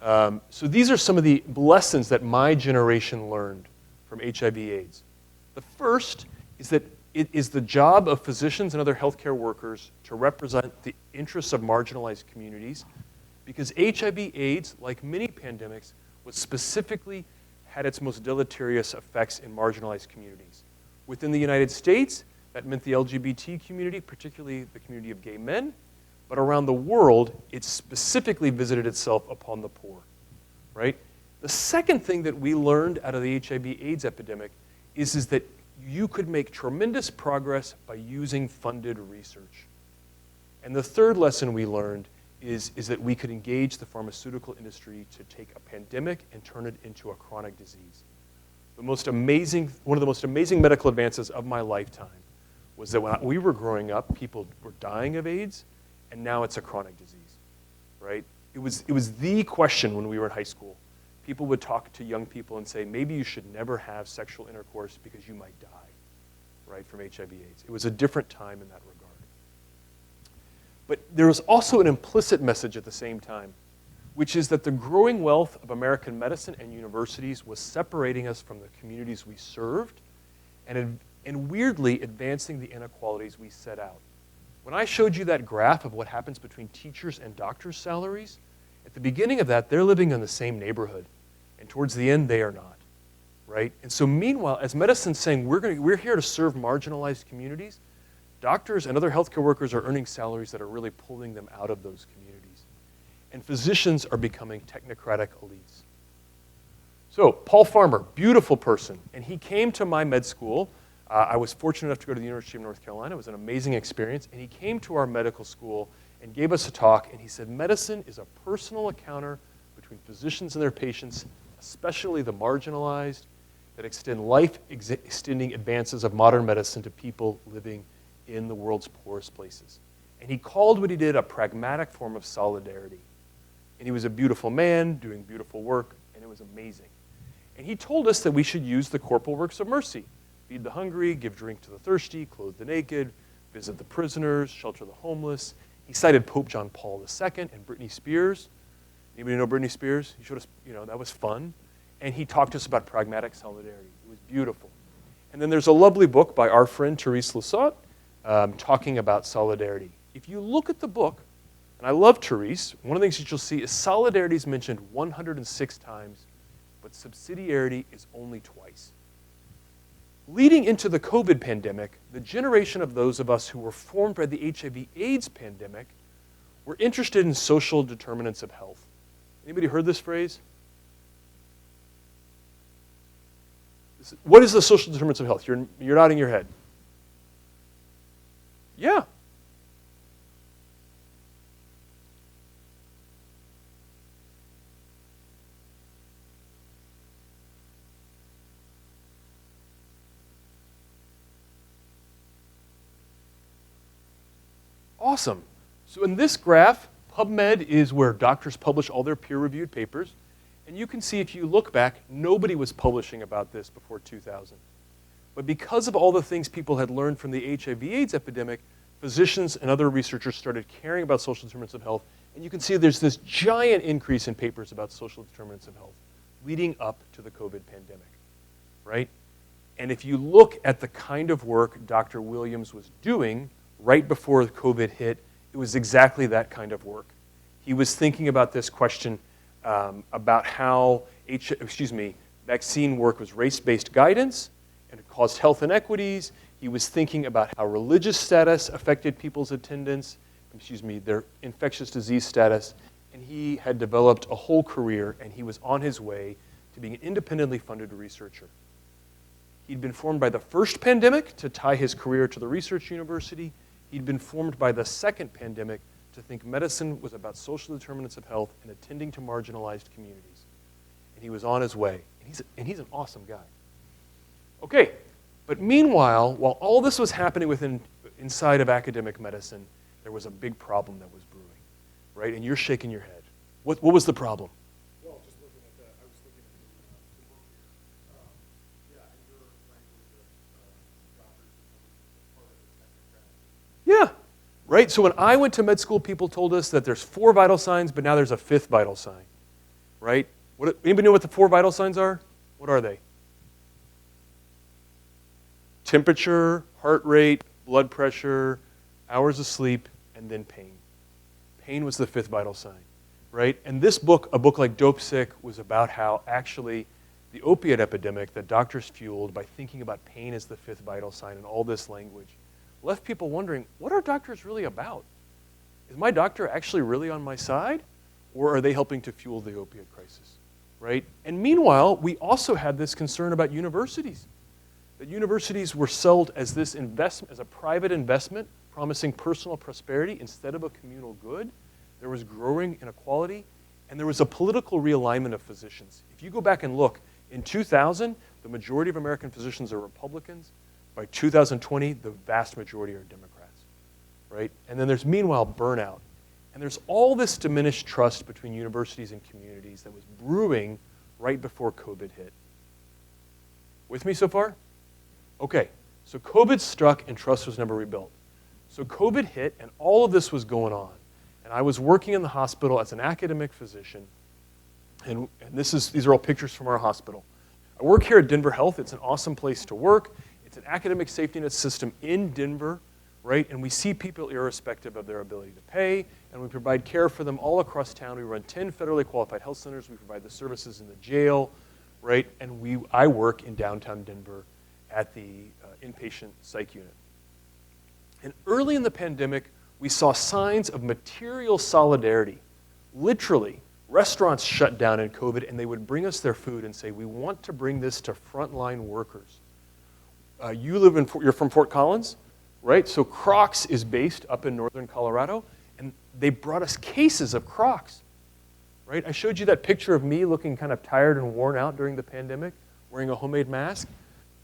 So these are some of the lessons that my generation learned from HIV/AIDS. The first is that it is the job of physicians and other healthcare workers to represent the interests of marginalized communities, because HIV/AIDS, like many pandemics, was specifically had its most deleterious effects in marginalized communities. Within the United States, that meant the LGBT community, particularly the community of gay men, but around the world, it specifically visited itself upon the poor, right? The second thing that we learned out of the HIV/AIDS epidemic is that you could make tremendous progress by using funded research. And the third lesson we learned is that we could engage the pharmaceutical industry to take a pandemic and turn it into a chronic disease. One of the most amazing medical advances of my lifetime was that when we were growing up, people were dying of AIDS, and now it's a chronic disease, right? It was the question when we were in high school. People would talk to young people and say, maybe you should never have sexual intercourse because you might die, right, from HIV/AIDS. It was a different time in that regard. But there was also an implicit message at the same time, which is that the growing wealth of American medicine and universities was separating us from the communities we served and weirdly advancing the inequalities we set out. When I showed you that graph of what happens between teachers and doctors' salaries, at the beginning of that, they're living in the same neighborhood. And towards the end, they are not, right? And so meanwhile, as medicine's saying, we're here to serve marginalized communities, doctors and other healthcare workers are earning salaries that are really pulling them out of those communities. And physicians are becoming technocratic elites. So Paul Farmer, beautiful person. And he came to my med school. I was fortunate enough to go to the University of North Carolina. It was an amazing experience. And he came to our medical school and gave us a talk. And he said, medicine is a personal encounter between physicians and their patients, especially the marginalized, that extend life-extending advances of modern medicine to people living in the world's poorest places. And he called what he did a pragmatic form of solidarity. And he was a beautiful man doing beautiful work, and it was amazing. And he told us that we should use the corporal works of mercy. Feed the hungry, give drink to the thirsty, clothe the naked, visit the prisoners, shelter the homeless. He cited Pope John Paul II and Britney Spears. Anybody know Britney Spears? He showed us, that was fun. And he talked to us about pragmatic solidarity. It was beautiful. And then there's a lovely book by our friend Therese Lassault talking about solidarity. If you look at the book, and I love Therese, one of the things that you'll see is solidarity is mentioned 106 times, but subsidiarity is only twice. Leading into the COVID pandemic, the generation of those of us who were formed by the HIV/AIDS pandemic were interested in social determinants of health. Anybody heard this phrase? What is the social determinants of health? You're nodding your head. Yeah. Awesome. So in this graph, PubMed is where doctors publish all their peer-reviewed papers. And you can see if you look back, nobody was publishing about this before 2000. But because of all the things people had learned from the HIV/AIDS epidemic, physicians and other researchers started caring about social determinants of health. And you can see there's this giant increase in papers about social determinants of health leading up to the COVID pandemic, right? And if you look at the kind of work Dr. Williams was doing right before COVID hit, it was exactly that kind of work. He was thinking about this question about how vaccine work was race-based guidance and it caused health inequities. He was thinking about how religious status affected people's attendance, their infectious disease status, and he had developed a whole career, and he was on his way to being an independently funded researcher. He'd been formed by the first pandemic to tie his career to the research university. He'd been formed by the second pandemic to think medicine was about social determinants of health and attending to marginalized communities. And he was on his way. And he's an awesome guy. Okay, but meanwhile, while all this was happening inside of academic medicine, there was a big problem that was brewing, right? And you're shaking your head. What was the problem? Well, just looking at that, I was looking at the book here. Yeah, and your language of doctors becoming part of the technocratic. Yeah, right? So when I went to med school, people told us that there's 4 vital signs, but now there's a 5th vital sign, right? Anybody know what the 4 vital signs are? What are they? Temperature, heart rate, blood pressure, hours of sleep, and then pain. Pain was the 5th vital sign, right? And this book, a book like Dope Sick, was about how actually the opiate epidemic that doctors fueled by thinking about pain as the 5th vital sign and all this language left people wondering, what are doctors really about? Is my doctor actually really on my side? Or are they helping to fuel the opiate crisis, right? And meanwhile, we also had this concern about universities. That universities were sold as this investment, as a private investment, promising personal prosperity instead of a communal good. There was growing inequality, and there was a political realignment of physicians. If you go back and look, in 2000, the majority of American physicians are Republicans. By 2020, the vast majority are Democrats, right? And then there's, meanwhile, burnout. And there's all this diminished trust between universities and communities that was brewing right before COVID hit. With me so far? Okay, so COVID struck and trust was never rebuilt. So COVID hit and all of this was going on. And I was working in the hospital as an academic physician. And these are all pictures from our hospital. I work here at Denver Health. It's an awesome place to work. It's an academic safety net system in Denver, right? And we see people irrespective of their ability to pay, and we provide care for them all across town. We run 10 federally qualified health centers. We provide the services in the jail, right? And I work in downtown Denver at the inpatient psych unit. And early in the pandemic, we saw signs of material solidarity. Literally, restaurants shut down in COVID, and they would bring us their food and say, we want to bring this to frontline workers. You're from Fort Collins, right? So Crocs is based up in northern Colorado, and they brought us cases of Crocs, right? I showed you that picture of me looking kind of tired and worn out during the pandemic, wearing a homemade mask.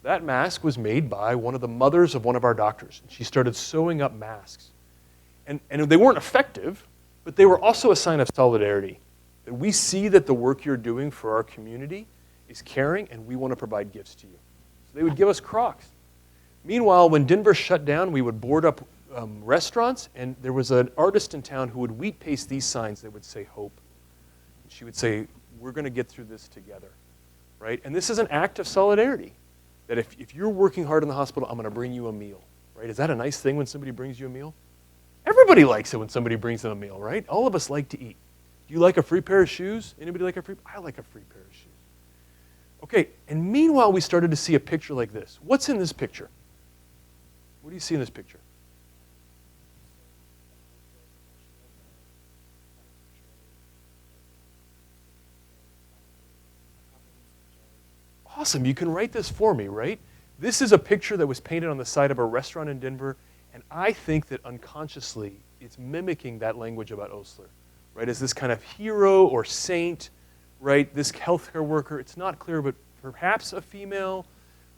That mask was made by one of the mothers of one of our doctors. She started sewing up masks. And they weren't effective, but they were also a sign of solidarity. That we see that the work you're doing for our community is caring, and we want to provide gifts to you. So they would give us Crocs. Meanwhile, when Denver shut down, we would board up restaurants, and there was an artist in town who would wheat paste these signs that would say hope. And she would say, we're going to get through this together, right? And this is an act of solidarity. That if you're working hard in the hospital, I'm going to bring you a meal, right? Is that a nice thing when somebody brings you a meal? Everybody likes it when somebody brings them a meal, right? All of us like to eat. Do you like a free pair of shoes? Anybody like a free? I like a free pair of shoes. Okay, and meanwhile, we started to see a picture like this. What's in this picture? What do you see in this picture? Awesome, you can write this for me, right? This is a picture that was painted on the side of a restaurant in Denver, and I think that unconsciously it's mimicking that language about Osler, right? As this kind of hero or saint, right? This healthcare worker, it's not clear, but perhaps a female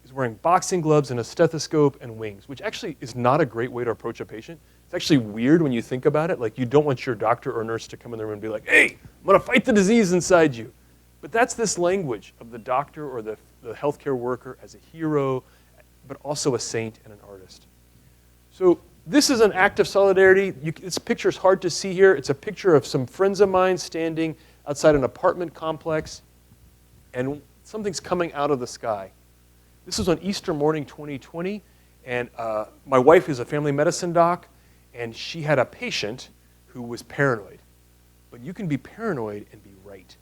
is wearing boxing gloves and a stethoscope and wings, which actually is not a great way to approach a patient. It's actually weird when you think about it. Like, you don't want your doctor or nurse to come in the room and be like, hey, I'm going to fight the disease inside you. But that's this language of the doctor or the healthcare worker as a hero, but also a saint and an artist. So this is an act of solidarity. This picture is hard to see here. It's a picture of some friends of mine standing outside an apartment complex, and something's coming out of the sky. This was on Easter morning 2020, and my wife is a family medicine doc, and she had a patient who was paranoid. But you can be paranoid and be right.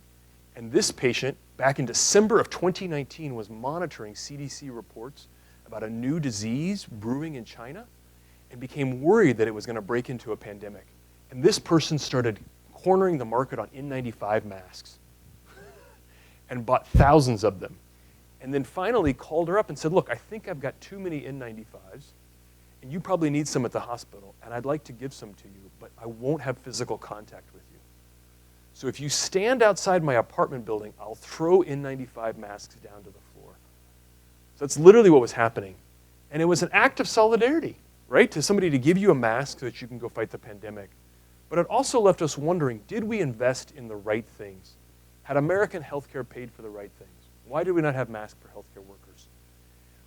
And this patient, back in December of 2019, was monitoring CDC reports about a new disease brewing in China and became worried that it was going to break into a pandemic. And this person started cornering the market on N95 masks and bought thousands of them. And then finally called her up and said, look, I think I've got too many N95s, and you probably need some at the hospital, and I'd like to give some to you, but I won't have physical contact with you. So if you stand outside my apartment building, I'll throw N95 masks down to the floor. So that's literally what was happening. And it was an act of solidarity, right? To somebody to give you a mask so that you can go fight the pandemic. But it also left us wondering, did we invest in the right things? Had American healthcare paid for the right things? Why did we not have masks for healthcare workers?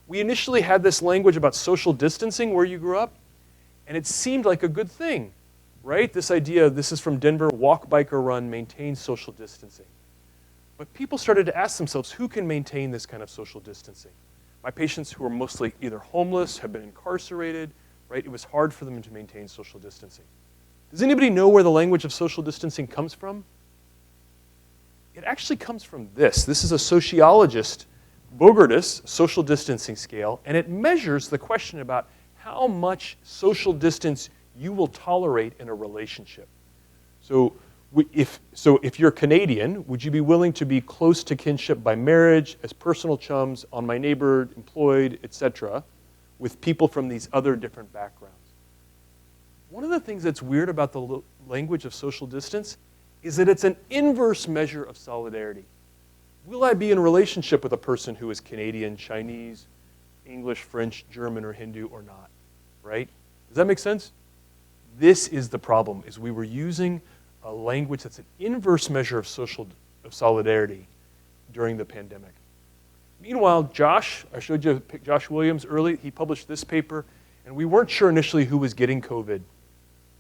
We initially had this language about social distancing where you grew up, and it seemed like a good thing, right? This idea, this is from Denver, walk, bike, or run, maintain social distancing. But people started to ask themselves, who can maintain this kind of social distancing? My patients who are mostly either homeless, have been incarcerated, right? It was hard for them to maintain social distancing. Does anybody know where the language of social distancing comes from? It actually comes from this. This is a sociologist, Bogart's social distancing scale, and it measures the question about how much social distance you will tolerate in a relationship. So if you're Canadian, would you be willing to be close to kinship by marriage, as personal chums, on my neighbor, employed, etc., with people from these other different backgrounds? One of the things that's weird about the language of social distance is that it's an inverse measure of solidarity. Will I be in a relationship with a person who is Canadian, Chinese, English, French, German, or Hindu or not, right? Does that make sense? This is the problem, is we were using a language that's an inverse measure of solidarity during the pandemic. Meanwhile, Josh, I showed you Josh Williams early, he published this paper, and we weren't sure initially who was getting COVID.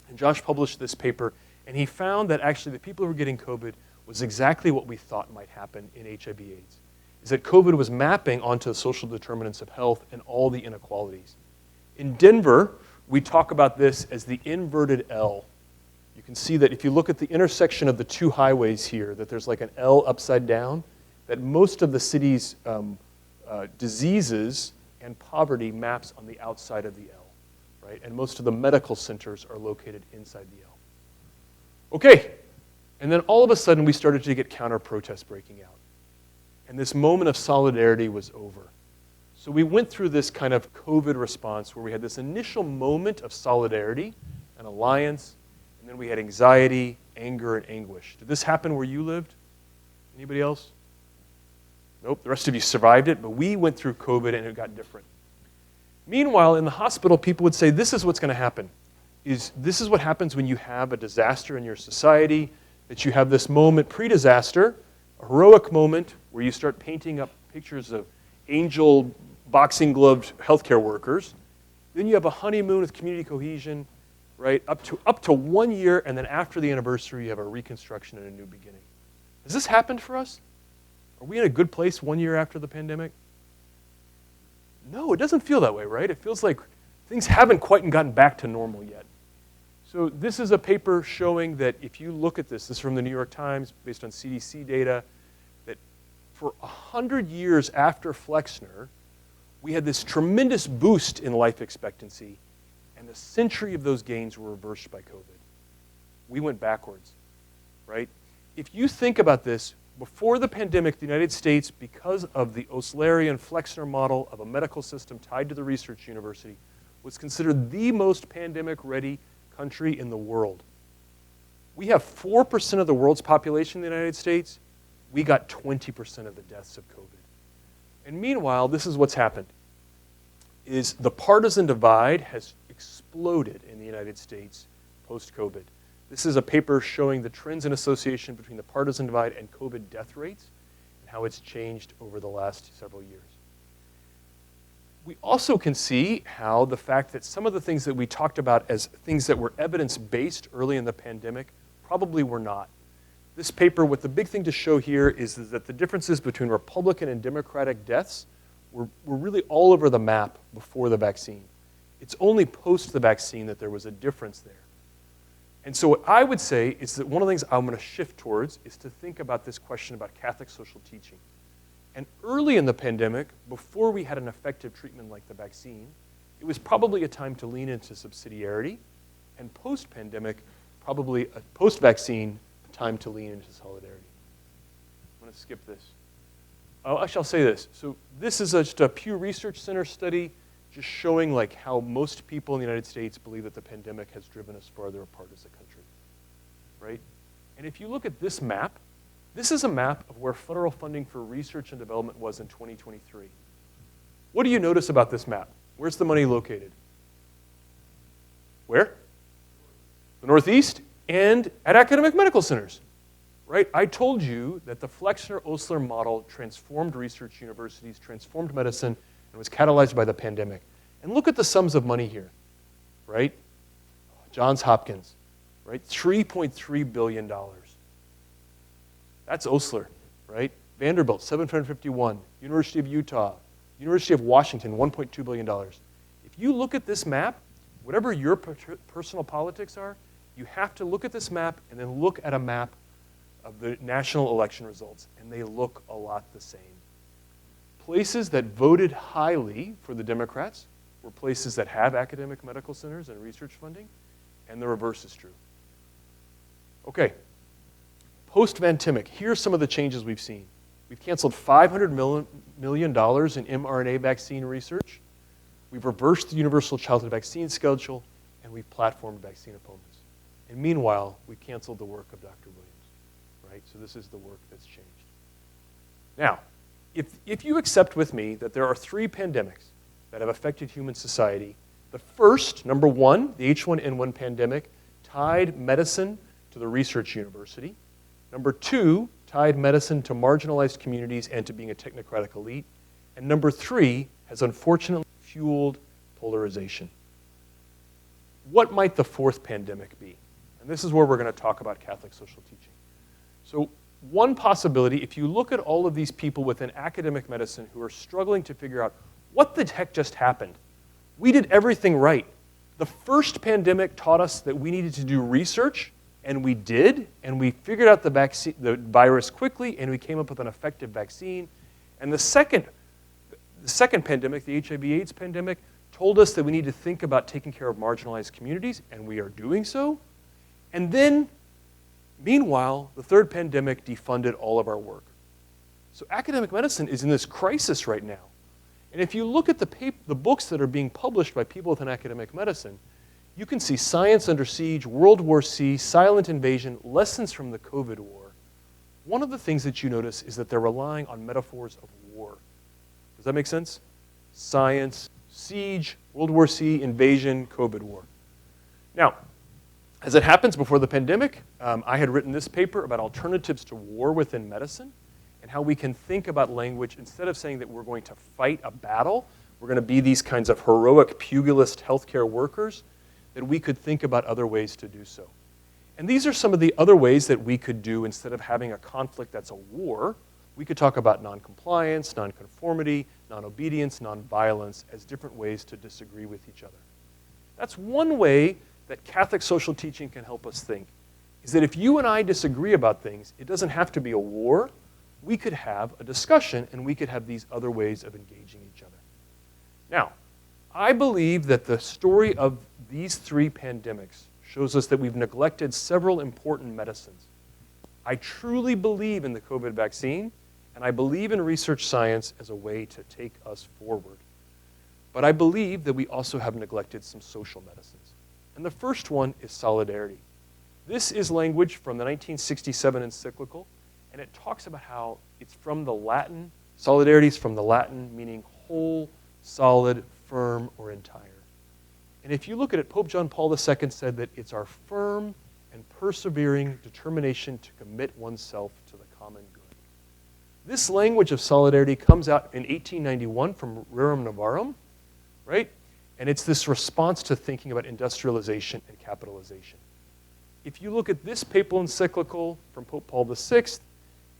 And Josh published this paper, and he found that actually the people who were getting COVID was exactly what we thought might happen in HIV/AIDS, is that COVID was mapping onto the social determinants of health and all the inequalities. In Denver, we talk about this as the inverted L. You can see that if you look at the intersection of the two highways here, that there's like an L upside down, that most of the city's diseases and poverty maps on the outside of the L, right? And most of the medical centers are located inside the L. Okay, and then all of a sudden we started to get counter-protests breaking out. And this moment of solidarity was over. So we went through this kind of COVID response where we had this initial moment of solidarity, an alliance, and then we had anxiety, anger, and anguish. Did this happen where you lived? Anybody else? Nope, the rest of you survived it, but we went through COVID and it got different. Meanwhile, in the hospital, people would say, this is what's going to happen. This is what happens when you have a disaster in your society, that you have this moment pre-disaster, a heroic moment where you start painting up pictures of angel boxing gloved healthcare workers. Then you have a honeymoon with community cohesion, right? Up to 1 year, and then after the anniversary, you have a reconstruction and a new beginning. Has this happened for us? Are we in a good place 1 year after the pandemic? No, it doesn't feel that way, right? It feels like things haven't quite gotten back to normal yet. So this is a paper showing that if you look at this is from the New York Times based on CDC data, that for 100 years after Flexner, we had this tremendous boost in life expectancy, and a century of those gains were reversed by COVID. We went backwards, right? If you think about this, before the pandemic, the United States, because of the Oslerian Flexner model of a medical system tied to the research university, was considered the most pandemic-ready country in the world. We have 4% of the world's population in the United States. We got 20% of the deaths of COVID. And meanwhile, this is what's happened, is the partisan divide has exploded in the United States post-COVID. This is a paper showing the trends and association between the partisan divide and COVID death rates and how it's changed over the last several years. we also can see how the fact that some of the things that we talked about as things that were evidence-based early in the pandemic probably were not. This paper, what the big thing to show here is that the differences between Republican and Democratic deaths were really all over the map before the vaccine. It's only post the vaccine that there was a difference there. And so what I would say is that one of the things I'm going to shift towards is to think about this question about Catholic social teaching. And early in the pandemic, before we had an effective treatment like the vaccine, it was probably a time to lean into subsidiarity, and post-pandemic, probably a post-vaccine, a time to lean into solidarity. I'm going to skip this. Oh, actually, I'll say this. So this is just a Pew Research Center study just showing like how most people in the United States believe that the pandemic has driven us farther apart as a country, right? And if you look at this map, this is a map of where federal funding for research and development was in 2023. What do you notice about this map? Where's the money located? Where? The Northeast and at academic medical centers, right? I told you that the Flexner-Osler model transformed research universities, transformed medicine, and was catalyzed by the pandemic. And look at the sums of money here, right? Johns Hopkins, right? $3.3 billion. That's Osler, right? Vanderbilt, 751. University of Utah, University of Washington, $1.2 billion. If you look at this map, whatever your personal politics are, you have to look at this map and then look at a map of the national election results, and they look a lot the same. Places that voted highly for the Democrats were places that have academic medical centers and research funding, and the reverse is true. Okay, post-pandemic, here's some of the changes we've seen. We've canceled $500 million in mRNA vaccine research. We've reversed the universal childhood vaccine schedule, and we've platformed vaccine opponents. And meanwhile, we canceled the work of Dr. Williams, right? So this is the work that's changed. Now, if you accept with me that there are 3 pandemics that have affected human society, the first, number 1, the H1N1 pandemic, tied medicine to the research university. Number 2, tied medicine to marginalized communities and to being a technocratic elite. And number 3 has unfortunately fueled polarization. What might the 4th pandemic be? And this is where we're going to talk about Catholic social teaching. So one possibility, if you look at all of these people within academic medicine who are struggling to figure out what the heck just happened, we did everything right. The first pandemic taught us that we needed to do research, and we did, and we figured out the virus quickly, and we came up with an effective vaccine. And the second pandemic, the HIV/AIDS pandemic, told us that we need to think about taking care of marginalized communities, and we are doing so. And then, meanwhile, the third pandemic defunded all of our work. So academic medicine is in this crisis right now. And if you look at the books that are being published by people within academic medicine, you can see Science Under Siege, World War C, Silent Invasion, Lessons from the COVID War. One of the things that you notice is that they're relying on metaphors of war. Does that make sense? Science, siege, World War C, invasion, COVID war. Now, as it happens before the pandemic, I had written this paper about alternatives to war within medicine and how we can think about language instead of saying that we're going to fight a battle, we're going to be these kinds of heroic pugilist healthcare workers, that we could think about other ways to do so. And these are some of the other ways that we could do instead of having a conflict that's a war. We could talk about non-compliance, non-conformity, non-obedience, non-violence as different ways to disagree with each other. That's one way that Catholic social teaching can help us think, is that if you and I disagree about things, it doesn't have to be a war. We could have a discussion, and we could have these other ways of engaging each other. Now, I believe that the story of these 3 pandemics shows us that we've neglected several important medicines. I truly believe in the COVID vaccine, and I believe in research science as a way to take us forward. But I believe that we also have neglected some social medicines. And the first one is solidarity. This is language from the 1967 encyclical, and it talks about how it's from the Latin, solidarity is from the Latin meaning whole, solid, firm, or entire. And if you look at it, Pope John Paul II said that it's our firm and persevering determination to commit oneself to the common good. This language of solidarity comes out in 1891 from Rerum Novarum, right? And it's this response to thinking about industrialization and capitalization. If you look at this papal encyclical from Pope Paul VI,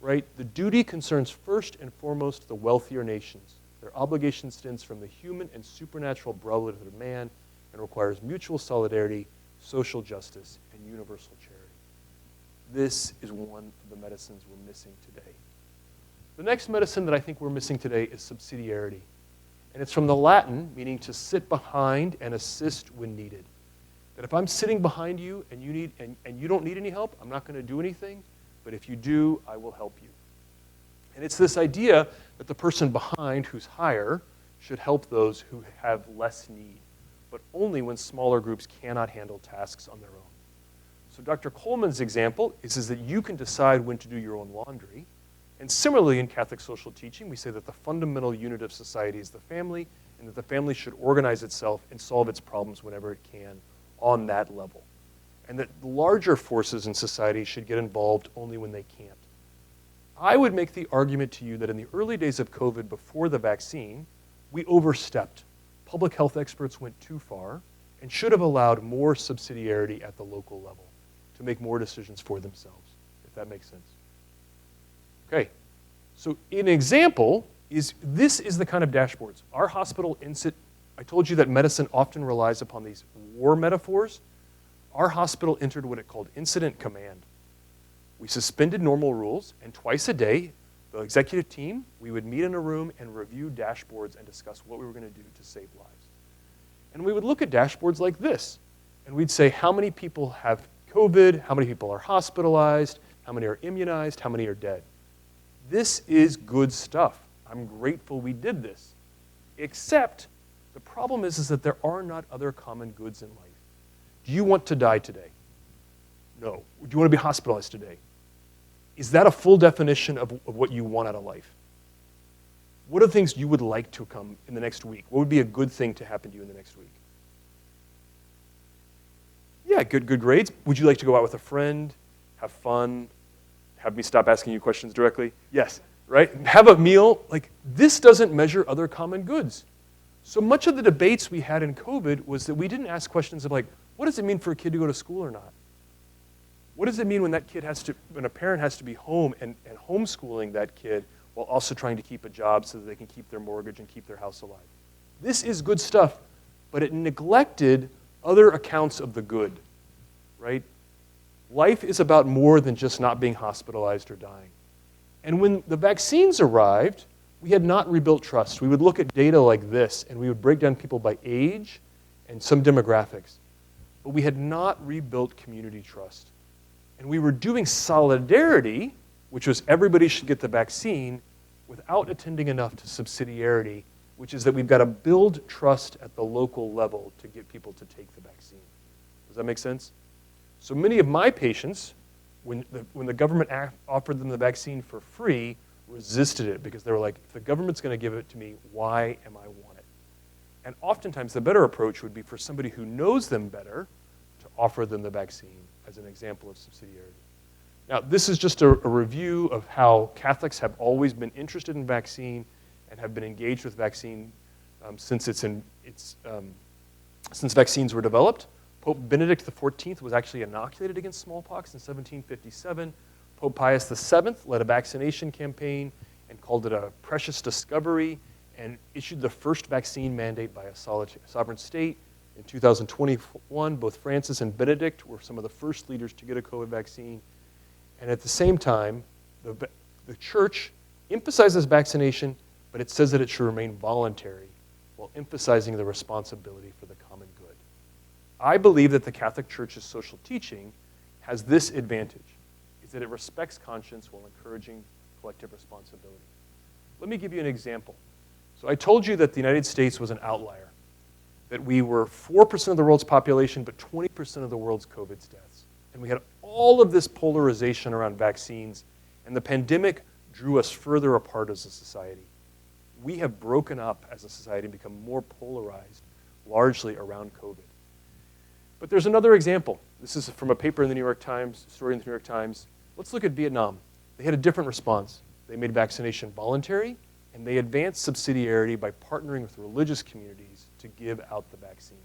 right, the duty concerns first and foremost the wealthier nations. Their obligation stems from the human and supernatural brotherhood of man and requires mutual solidarity, social justice, and universal charity. This is one of the medicines we're missing today. The next medicine that I think we're missing today is subsidiarity. And it's from the Latin, meaning to sit behind and assist when needed. That if I'm sitting behind you and you don't need any help, I'm not going to do anything, but if you do, I will help you. And it's this idea that the person behind who's higher should help those who have less need, but only when smaller groups cannot handle tasks on their own. So Dr. Coleman's example is that you can decide when to do your own laundry. And similarly, in Catholic social teaching, we say that the fundamental unit of society is the family, and that the family should organize itself and solve its problems whenever it can on that level. And that larger forces in society should get involved only when they can't. I would make the argument to you that in the early days of COVID, before the vaccine, we overstepped. Public health experts went too far and should have allowed more subsidiarity at the local level to make more decisions for themselves, if that makes sense. Okay, so an example is, this is the kind of dashboards. Our hospital, I told you that medicine often relies upon these war metaphors. Our hospital entered what it called incident command. We suspended normal rules, and twice a day, the executive team, we would meet in a room and review dashboards and discuss what we were going to do to save lives. And we would look at dashboards like this, and we'd say how many people have COVID, how many people are hospitalized, how many are immunized, how many are dead. This is good stuff. I'm grateful we did this. Except the problem is that there are not other common goods in life. Do you want to die today? No. Do you want to be hospitalized today? Is that a full definition of what you want out of life? What are the things you would like to come in the next week? What would be a good thing to happen to you in the next week? Yeah, good grades. Would you like to go out with a friend, have fun, have me stop asking you questions directly? Yes, right? Have a meal. Like, this doesn't measure other common goods. So much of the debates we had in COVID was that we didn't ask questions of like, what does it mean for a kid to go to school or not? What does it mean when when a parent has to be home and homeschooling that kid while also trying to keep a job so that they can keep their mortgage and keep their house alive? This is good stuff, but it neglected other accounts of the good, right? Life is about more than just not being hospitalized or dying. And when the vaccines arrived, we had not rebuilt trust. We would look at data like this, and we would break down people by age and some demographics. But we had not rebuilt community trust. And we were doing solidarity, which was everybody should get the vaccine, without attending enough to subsidiarity, which is that we've got to build trust at the local level to get people to take the vaccine. Does that make sense? So many of my patients, when the government offered them the vaccine for free, resisted it because they were like, if the government's going to give it to me, why am I want it? And oftentimes the better approach would be for somebody who knows them better to offer them the vaccine as an example of subsidiarity. Now, this is just a review of how Catholics have always been interested in vaccine and have been engaged with vaccine since vaccines were developed. Pope Benedict XIV was actually inoculated against smallpox in 1757. Pope Pius VII led a vaccination campaign and called it a precious discovery and issued the first vaccine mandate by a sovereign state. In 2021, both Francis and Benedict were some of the first leaders to get a COVID vaccine. And at the same time, the church emphasizes vaccination, but it says that it should remain voluntary while emphasizing the responsibility for the common good. I believe that the Catholic Church's social teaching has this advantage, is that it respects conscience while encouraging collective responsibility. Let me give you an example. So I told you that the United States was an outlier, that we were 4% of the world's population, but 20% of the world's COVID deaths. And we had all of this polarization around vaccines, and the pandemic drew us further apart as a society. We have broken up as a society and become more polarized, largely around COVID. But there's another example. This is from a paper in the New York Times, story in the New York Times. Let's look at Vietnam. They had a different response. They made vaccination voluntary, and they advanced subsidiarity by partnering with religious communities to to give out the vaccine.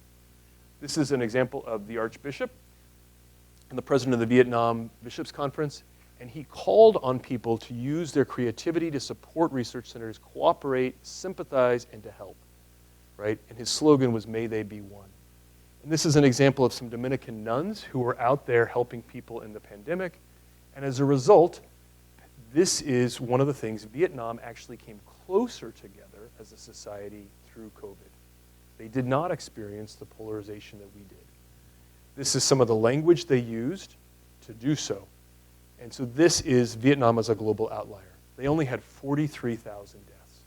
This is an example of the Archbishop and the president of the Vietnam Bishops' Conference, and he called on people to use their creativity to support research centers, cooperate, sympathize, and to help, right? And his slogan was, "May they be one." And this is an example of some Dominican nuns who were out there helping people in the pandemic, and as a result, this is one of the things, Vietnam actually came closer together as a society through COVID. They did not experience the polarization that we did. This is some of the language they used to do so. And so this is Vietnam as a global outlier. They only had 43,000 deaths,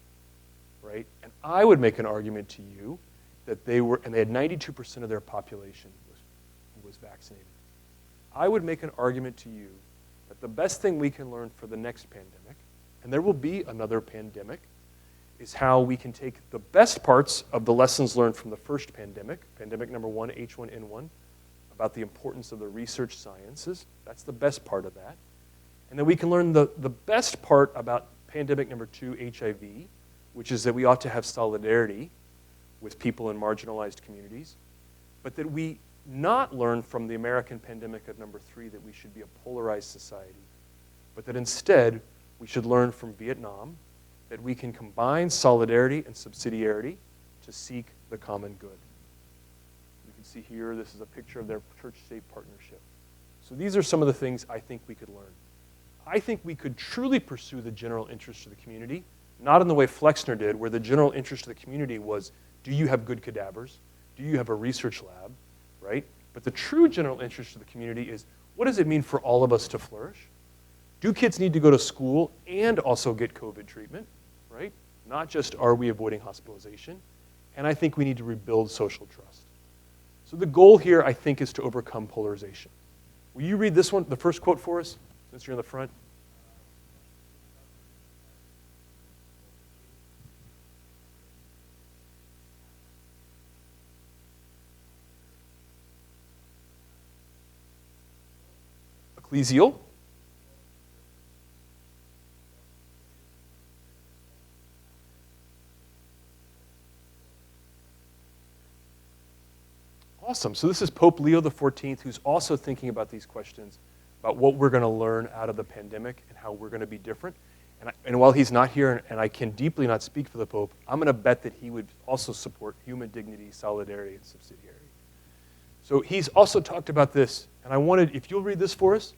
right? And I would make an argument to you that they had 92% of their population was vaccinated. I would make an argument to you that the best thing we can learn for the next pandemic, and there will be another pandemic, is how we can take the best parts of the lessons learned from the first pandemic, pandemic number 1, H1N1, about the importance of the research sciences. That's the best part of that. And then we can learn the best part about pandemic number 2, HIV, which is that we ought to have solidarity with people in marginalized communities, but that we not learn from the American pandemic of number 3 that we should be a polarized society, but that instead we should learn from Vietnam that we can combine solidarity and subsidiarity to seek the common good. You can see here, this is a picture of their church-state partnership. So these are some of the things I think we could learn. I think we could truly pursue the general interest of the community, not in the way Flexner did, where the general interest of the community was, do you have good cadavers? Do you have a research lab, right? But the true general interest of the community is, what does it mean for all of us to flourish? Do kids need to go to school and also get COVID treatment, right? Not just are we avoiding hospitalization. And I think we need to rebuild social trust. So the goal here, I think, is to overcome polarization. Will you read this one, the first quote for us, since you're in the front? Ecclesial. Awesome. So this is Pope Leo XIV, who's also thinking about these questions, about what we're going to learn out of the pandemic and how we're going to be different. And while he's not here, and I can deeply not speak for the Pope, I'm going to bet that he would also support human dignity, solidarity, and subsidiarity. So he's also talked about this, and I wanted, if you'll read this for us.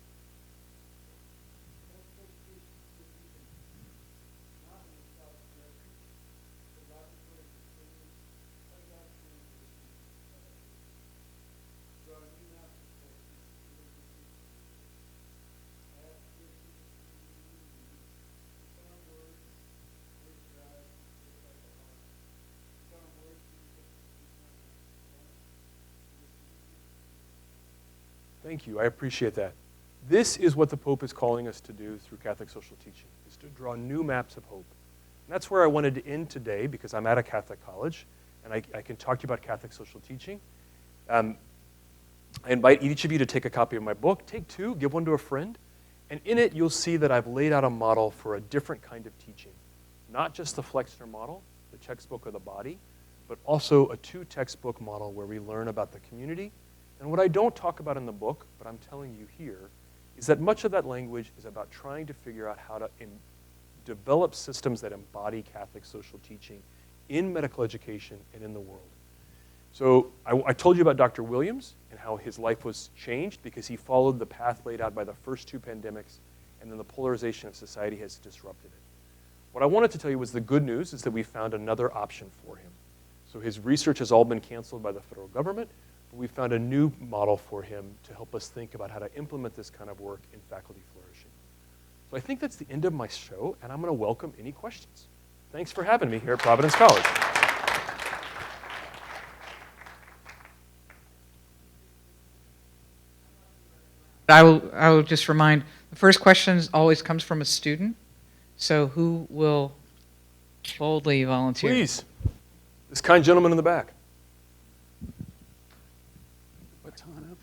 Thank you. I appreciate that. This is what the Pope is calling us to do through Catholic social teaching, is to draw new maps of hope. And that's where I wanted to end today, because I'm at a Catholic college, and I can talk to you about Catholic social teaching. I invite each of you to take a copy of my book. Take 2, give one to a friend. And in it, you'll see that I've laid out a model for a different kind of teaching. Not just the Flexner model, the textbook of the body, but also a 2 textbook model where we learn about the community. And what I don't talk about in the book, but I'm telling you here, is that much of that language is about trying to figure out how to develop systems that embody Catholic social teaching in medical education and in the world. So I told you about Dr. Williams and how his life was changed because he followed the path laid out by the first 2 pandemics, and then the polarization of society has disrupted it. What I wanted to tell you was the good news is that we found another option for him. So his research has all been canceled by the federal government, but we found a new model for him to help us think about how to implement this kind of work in faculty flourishing. So I think that's the end of my show, and I'm going to welcome any questions. Thanks for having me here at Providence College. I will just remind, the first question always comes from a student. So who will boldly volunteer? Please. This kind gentleman in the back. Baton up.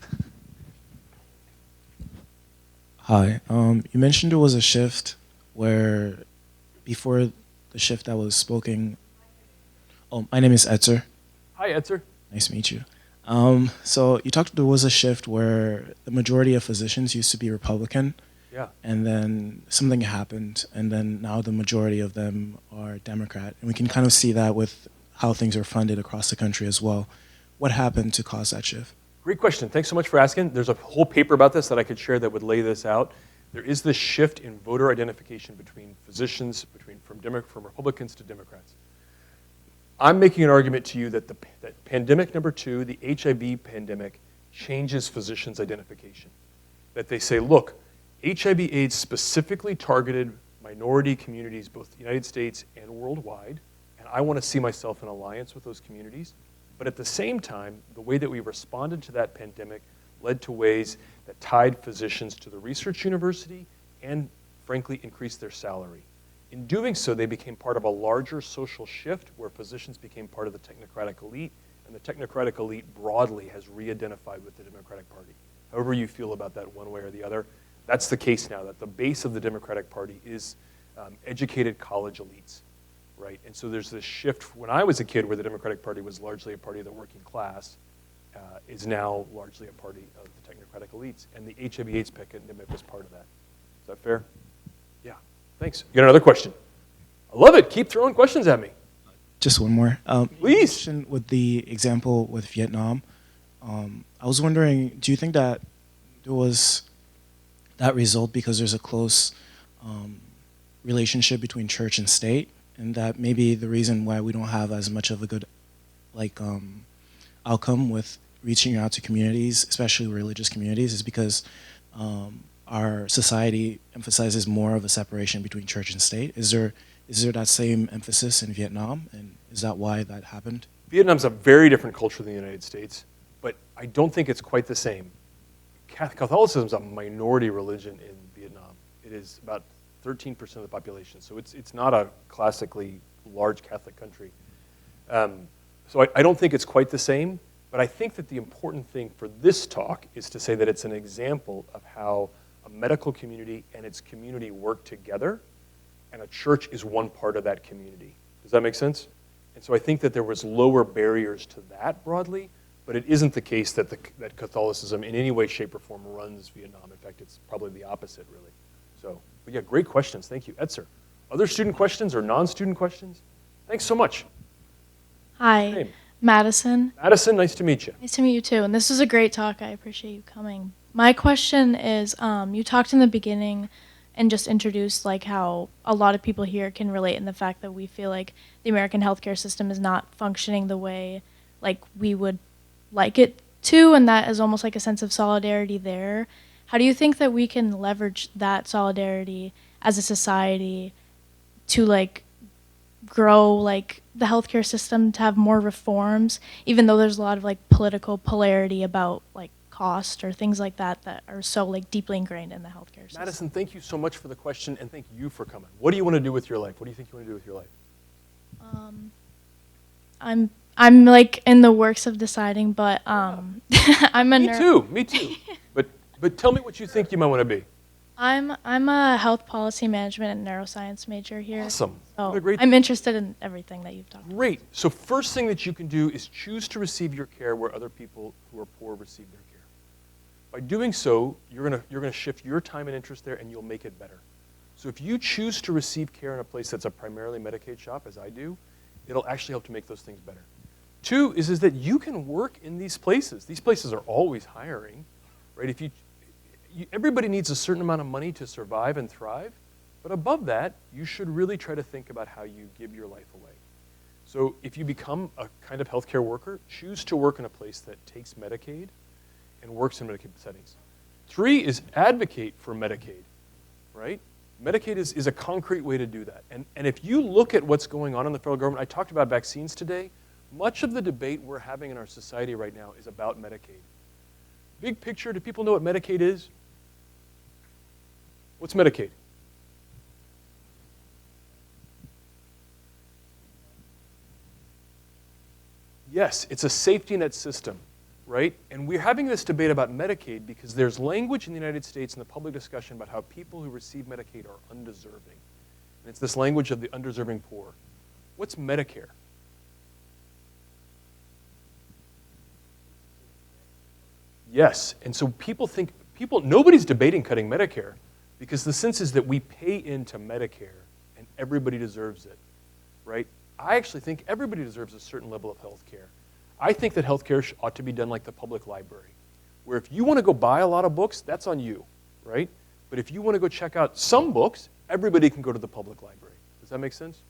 Hi. You mentioned there was a shift where before the shift I was spoken. Oh, my name is Etzer. Hi, Etzer. Nice to meet you. So you talked there was a shift where the majority of physicians used to be Republican, Yeah. and then something happened, and then now the majority of them are Democrat. And we can kind of see that with how things are funded across the country as well. What happened to cause that shift? Great question. Thanks so much for asking. There's a whole paper about this that I could share that would lay this out. There is this shift in voter identification between physicians, from Republicans to Democrats. I'm making an argument to you that that pandemic number 2, the HIV pandemic, changes physicians' identification. That they say, look, HIV/AIDS specifically targeted minority communities, both the United States and worldwide, and I want to see myself in alliance with those communities. But at the same time, the way that we responded to that pandemic led to ways that tied physicians to the research university and, frankly, increased their salary. In doing so, they became part of a larger social shift where physicians became part of the technocratic elite, and the technocratic elite broadly has re-identified with the Democratic Party. However you feel about that one way or the other, that's the case now, that the base of the Democratic Party is educated college elites, right? And so there's this shift. When I was a kid where the Democratic Party was largely a party of the working class, is now largely a party of the technocratic elites, and the HIV/AIDS pandemic was part of that. Is that fair? Yeah, thanks. You got another question? I love it. Keep throwing questions at me. Just one more. Please. You mentioned with the example with Vietnam, I was wondering, do you think that there was that result because there's a close relationship between church and state, and that maybe the reason why we don't have as much of a good outcome with reaching out to communities, especially religious communities, is because our society emphasizes more of a separation between church and state? Is there that same emphasis in Vietnam, and is that why that happened? Vietnam's a very different culture than the United States, but I don't think it's quite the same. Catholicism is a minority religion in Vietnam. It is about 13% of the population, so it's not a classically large Catholic country. So I don't think it's quite the same, but I think that the important thing for this talk is to say that it's an example of how a medical community and its community work together, and a church is one part of that community. Does that make sense? And so I think that there was lower barriers to that broadly, but it isn't the case that that Catholicism in any way, shape, or form runs Vietnam. In fact, it's probably the opposite, really. So, but yeah, great questions. Thank you. Etzer, other student questions or non-student questions? Thanks so much. Hi, Name? Madison. Madison, nice to meet you. Nice to meet you too. And this is a great talk. I appreciate you coming. My question is, you talked in the beginning and just introduced like how a lot of people here can relate in the fact that we feel like the American healthcare system is not functioning the way like we would like it to, and that is almost like a sense of solidarity there. How do you think that we can leverage that solidarity as a society to like grow like the healthcare system to have more reforms, even though there's a lot of like political polarity about like cost or things like that that are so like deeply ingrained in the healthcare system? Madison, thank you so much for the question, and thank you for coming. What do you want to do with your life? What do you think you want to do with your life? I'm like in the works of deciding, but I'm a nurse. Me too. But tell me what you think you might want to be. I'm a health policy management and neuroscience major here. Awesome. So What a great- I'm interested in everything that you've talked about. Great. So first thing that you can do is choose to receive your care where other people who are poor receive their care. By doing so, you're gonna shift your time and interest there, and you'll make it better. So if you choose to receive care in a place that's a primarily Medicaid shop, as I do, it'll actually help to make those things better. Two is that you can work in these places. These places are always hiring, right? Everybody needs a certain amount of money to survive and thrive, but above that, you should really try to think about how you give your life away. So if you become a kind of healthcare worker, choose to work in a place that takes Medicaid and works in Medicaid settings. Three is advocate for Medicaid, right? Medicaid is a concrete way to do that. And if you look at what's going on in the federal government, I talked about vaccines today. Much of the debate we're having in our society right now is about Medicaid. Big picture, do people know what Medicaid is? What's Medicaid? Yes, it's a safety net system, right? And we're having this debate about Medicaid because there's language in the United States in the public discussion about how people who receive Medicaid are undeserving. And it's this language of the undeserving poor. What's Medicare? Yes, and so nobody's debating cutting Medicare because the sense is that we pay into Medicare and everybody deserves it, right? I actually think everybody deserves a certain level of health care. I think that health care ought to be done like the public library, where if you want to go buy a lot of books, that's on you, right? But if you want to go check out some books, everybody can go to the public library. Does that make sense?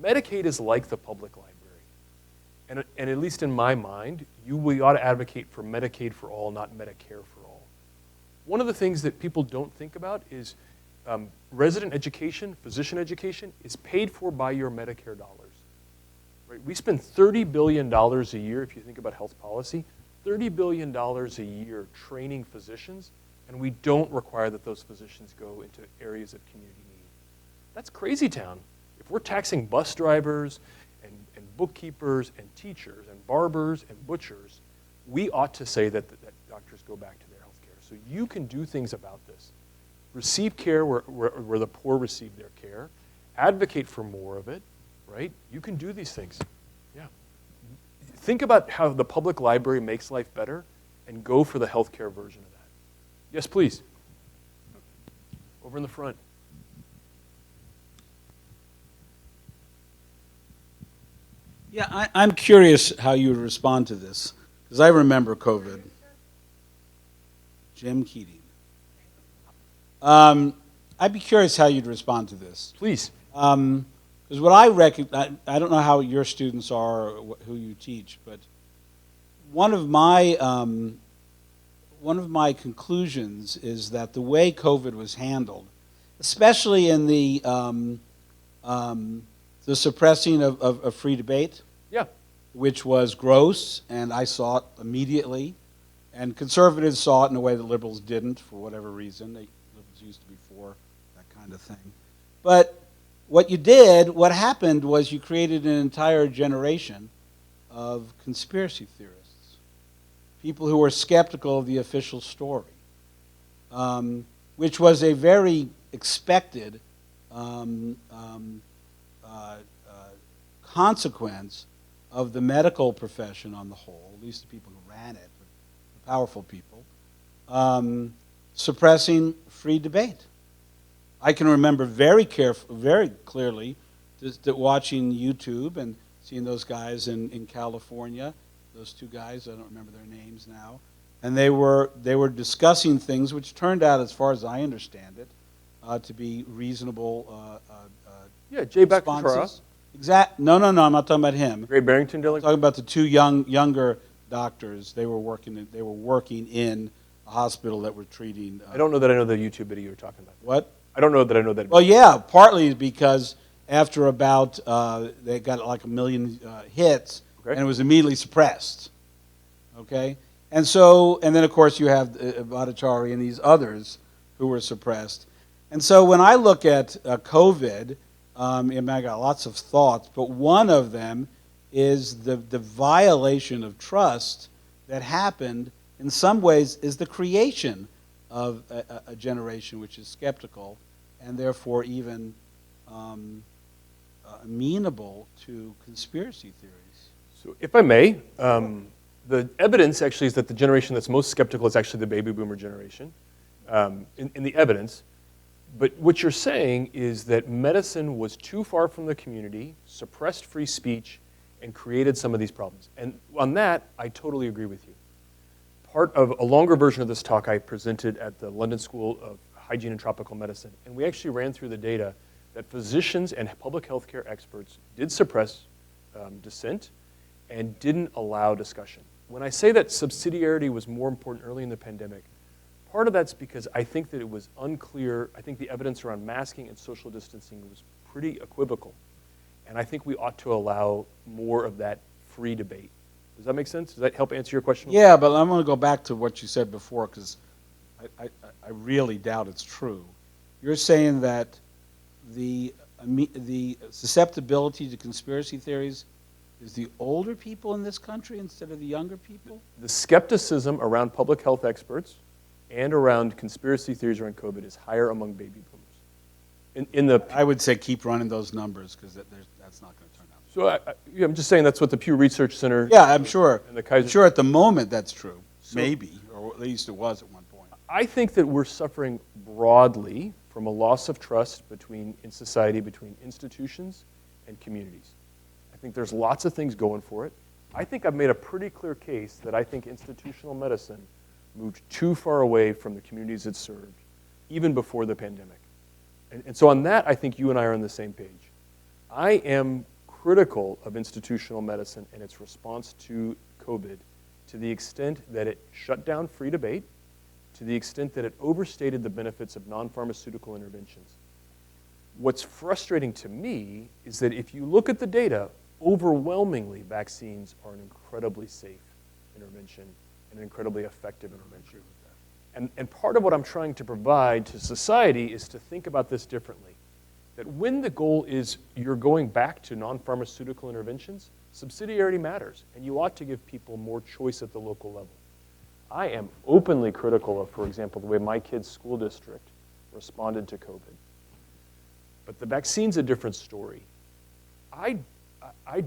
Medicaid is like the public library. And at least in my mind, we ought to advocate for Medicaid for all, not Medicare for all. One of the things that people don't think about is resident education, physician education, is paid for by your Medicare dollars. Right? We spend $30 billion a year, if you think about health policy, $30 billion a year training physicians, and we don't require that those physicians go into areas of community need. That's crazy town. If we're taxing bus drivers and bookkeepers and teachers and barbers and butchers, we ought to say that doctors go back to their health care. So you can do things about this. Receive care where the poor receive their care. Advocate for more of it, right? You can do these things. Yeah. Think about how the public library makes life better and go for the healthcare version of that. Yes, please. Over in the front. Yeah, I'm curious how you would respond to this, because I remember COVID. Jim Keating. I'd be curious how you'd respond to this. Please. Because what I recognize, I don't know how your students are or who you teach, but one of my conclusions is that the way COVID was handled, especially in the suppressing of free debate, Yeah. which was gross, and I saw it immediately, and conservatives saw it in a way that liberals didn't for whatever reason. Liberals used to be for that kind of thing. But what happened was you created an entire generation of conspiracy theorists, people who were skeptical of the official story, which was a very expected consequence of the medical profession on the whole, at least the people who ran it, the powerful people, suppressing free debate. I can remember very clearly that watching YouTube and seeing those guys in California, those two guys, I don't remember their names now, and they were discussing things which turned out, as far as I understand it, to be reasonable Yeah, Jay responses. No, I'm not talking about him. Ray Barrington, I'm talking about the two younger doctors. They were working in a hospital that were treating. I don't know that I know the YouTube video you were talking about. What? I don't know that I know that. Well, yeah, partly because after about they got like 1 million hits, Okay. and it was immediately suppressed. Okay, and then of course you have Bhattacharya and these others who were suppressed. And so when I look at COVID, I got lots of thoughts, but one of them is the violation of trust that happened. In some ways, is the creation of a generation which is skeptical and therefore even amenable to conspiracy theories. So if I may, the evidence actually is that the generation that's most skeptical is actually the baby boomer generation, in the evidence. But what you're saying is that medicine was too far from the community, suppressed free speech, and created some of these problems. And on that, I totally agree with you. Part of a longer version of this talk I presented at the London School of Hygiene and Tropical Medicine, and we actually ran through the data that physicians and public health care experts did suppress dissent and didn't allow discussion. When I say that subsidiarity was more important early in the pandemic, part of that's because I think that it was unclear. I think the evidence around masking and social distancing was pretty equivocal. And I think we ought to allow more of that free debate. Does that make sense? Does that help answer your question? Yeah, but I'm going to go back to what you said before because I really doubt it's true. You're saying that the susceptibility to conspiracy theories is the older people in this country instead of the younger people? The skepticism around public health experts and around conspiracy theories around COVID is higher among baby boomers. I would say keep running those numbers because that's not going to turn out. So I'm just saying that's what the Pew Research Center. Yeah, I'm sure. And the Kaiser. I'm sure at the moment that's true. Maybe, or at least it was at one point. I think that we're suffering broadly from a loss of trust in society, between institutions and communities. I think there's lots of things going for it. I think I've made a pretty clear case that I think institutional medicine moved too far away from the communities it served, even before the pandemic. And so on that, I think you and I are on the same page. I am critical of institutional medicine and its response to COVID to the extent that it shut down free debate, to the extent that it overstated the benefits of non-pharmaceutical interventions. What's frustrating to me is that if you look at the data, overwhelmingly vaccines are an incredibly safe intervention and an incredibly effective intervention. And part of what I'm trying to provide to society is to think about this differently. That when the goal is you're going back to non-pharmaceutical interventions, subsidiarity matters, and you ought to give people more choice at the local level. I am openly critical of, for example, the way my kid's school district responded to COVID. But the vaccine's a different story. I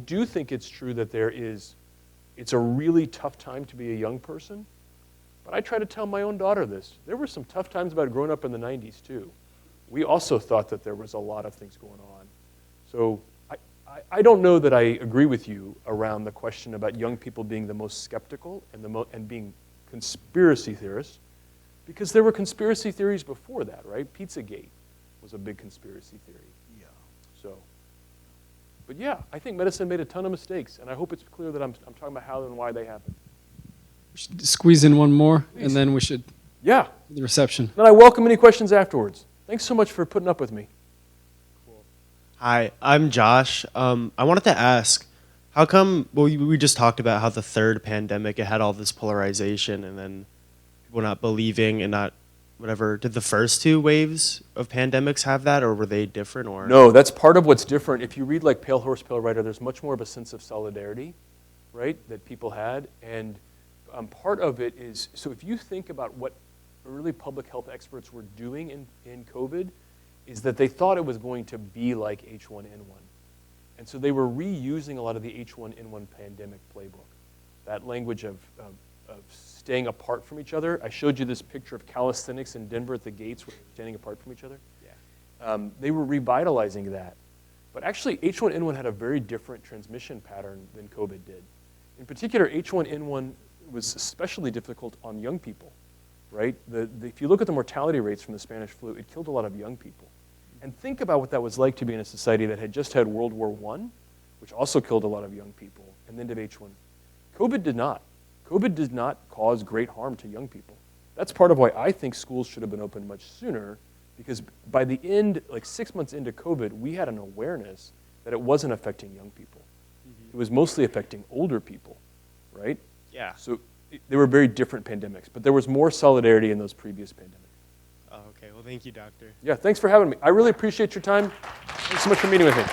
do think it's true that it's a really tough time to be a young person, but I try to tell my own daughter this. There were some tough times about growing up in the 90s too. We also thought that there was a lot of things going on. So I don't know that I agree with you around the question about young people being the most skeptical and being conspiracy theorists, because there were conspiracy theories before that, right? Pizzagate was a big conspiracy theory. Yeah. So, but yeah, I think medicine made a ton of mistakes, and I hope it's clear that I'm talking about how and why they happened. We should squeeze in one more, Please. and then we should Yeah. the reception. Then I welcome any questions afterwards. Thanks so much for putting up with me. Hi, I'm Josh. I wanted to ask, how come, well, we just talked about how the third pandemic, it had all this polarization and then people not believing and not whatever. Did the first two waves of pandemics have that, or were they different? Or No, that's part of what's different. If you read like Pale Horse, Pale Rider, there's much more of a sense of solidarity, right, that people had. And part of it is, so if you think about what early public health experts were doing in COVID, is that they thought it was going to be like H1N1. And so they were reusing a lot of the H1N1 pandemic playbook. That language of staying apart from each other. I showed you this picture of calisthenics in Denver at the gates where they're standing apart from each other. Yeah. They were revitalizing that. But actually, H1N1 had a very different transmission pattern than COVID did. In particular, H1N1 was especially difficult on young people, right? If you look at the mortality rates from the Spanish flu, it killed a lot of young people. And think about what that was like to be in a society that had just had World War I, which also killed a lot of young people, and then did H1. COVID did not. COVID did not cause great harm to young people. That's part of why I think schools should have been open much sooner, because by the end, like 6 months into COVID, we had an awareness that it wasn't affecting young people. It was mostly affecting older people, right? Yeah. So they were very different pandemics, but there was more solidarity in those previous pandemics. Oh, okay. Well, thank you, doctor. Yeah, thanks for having me. I really appreciate your time. Thanks so much for meeting with me.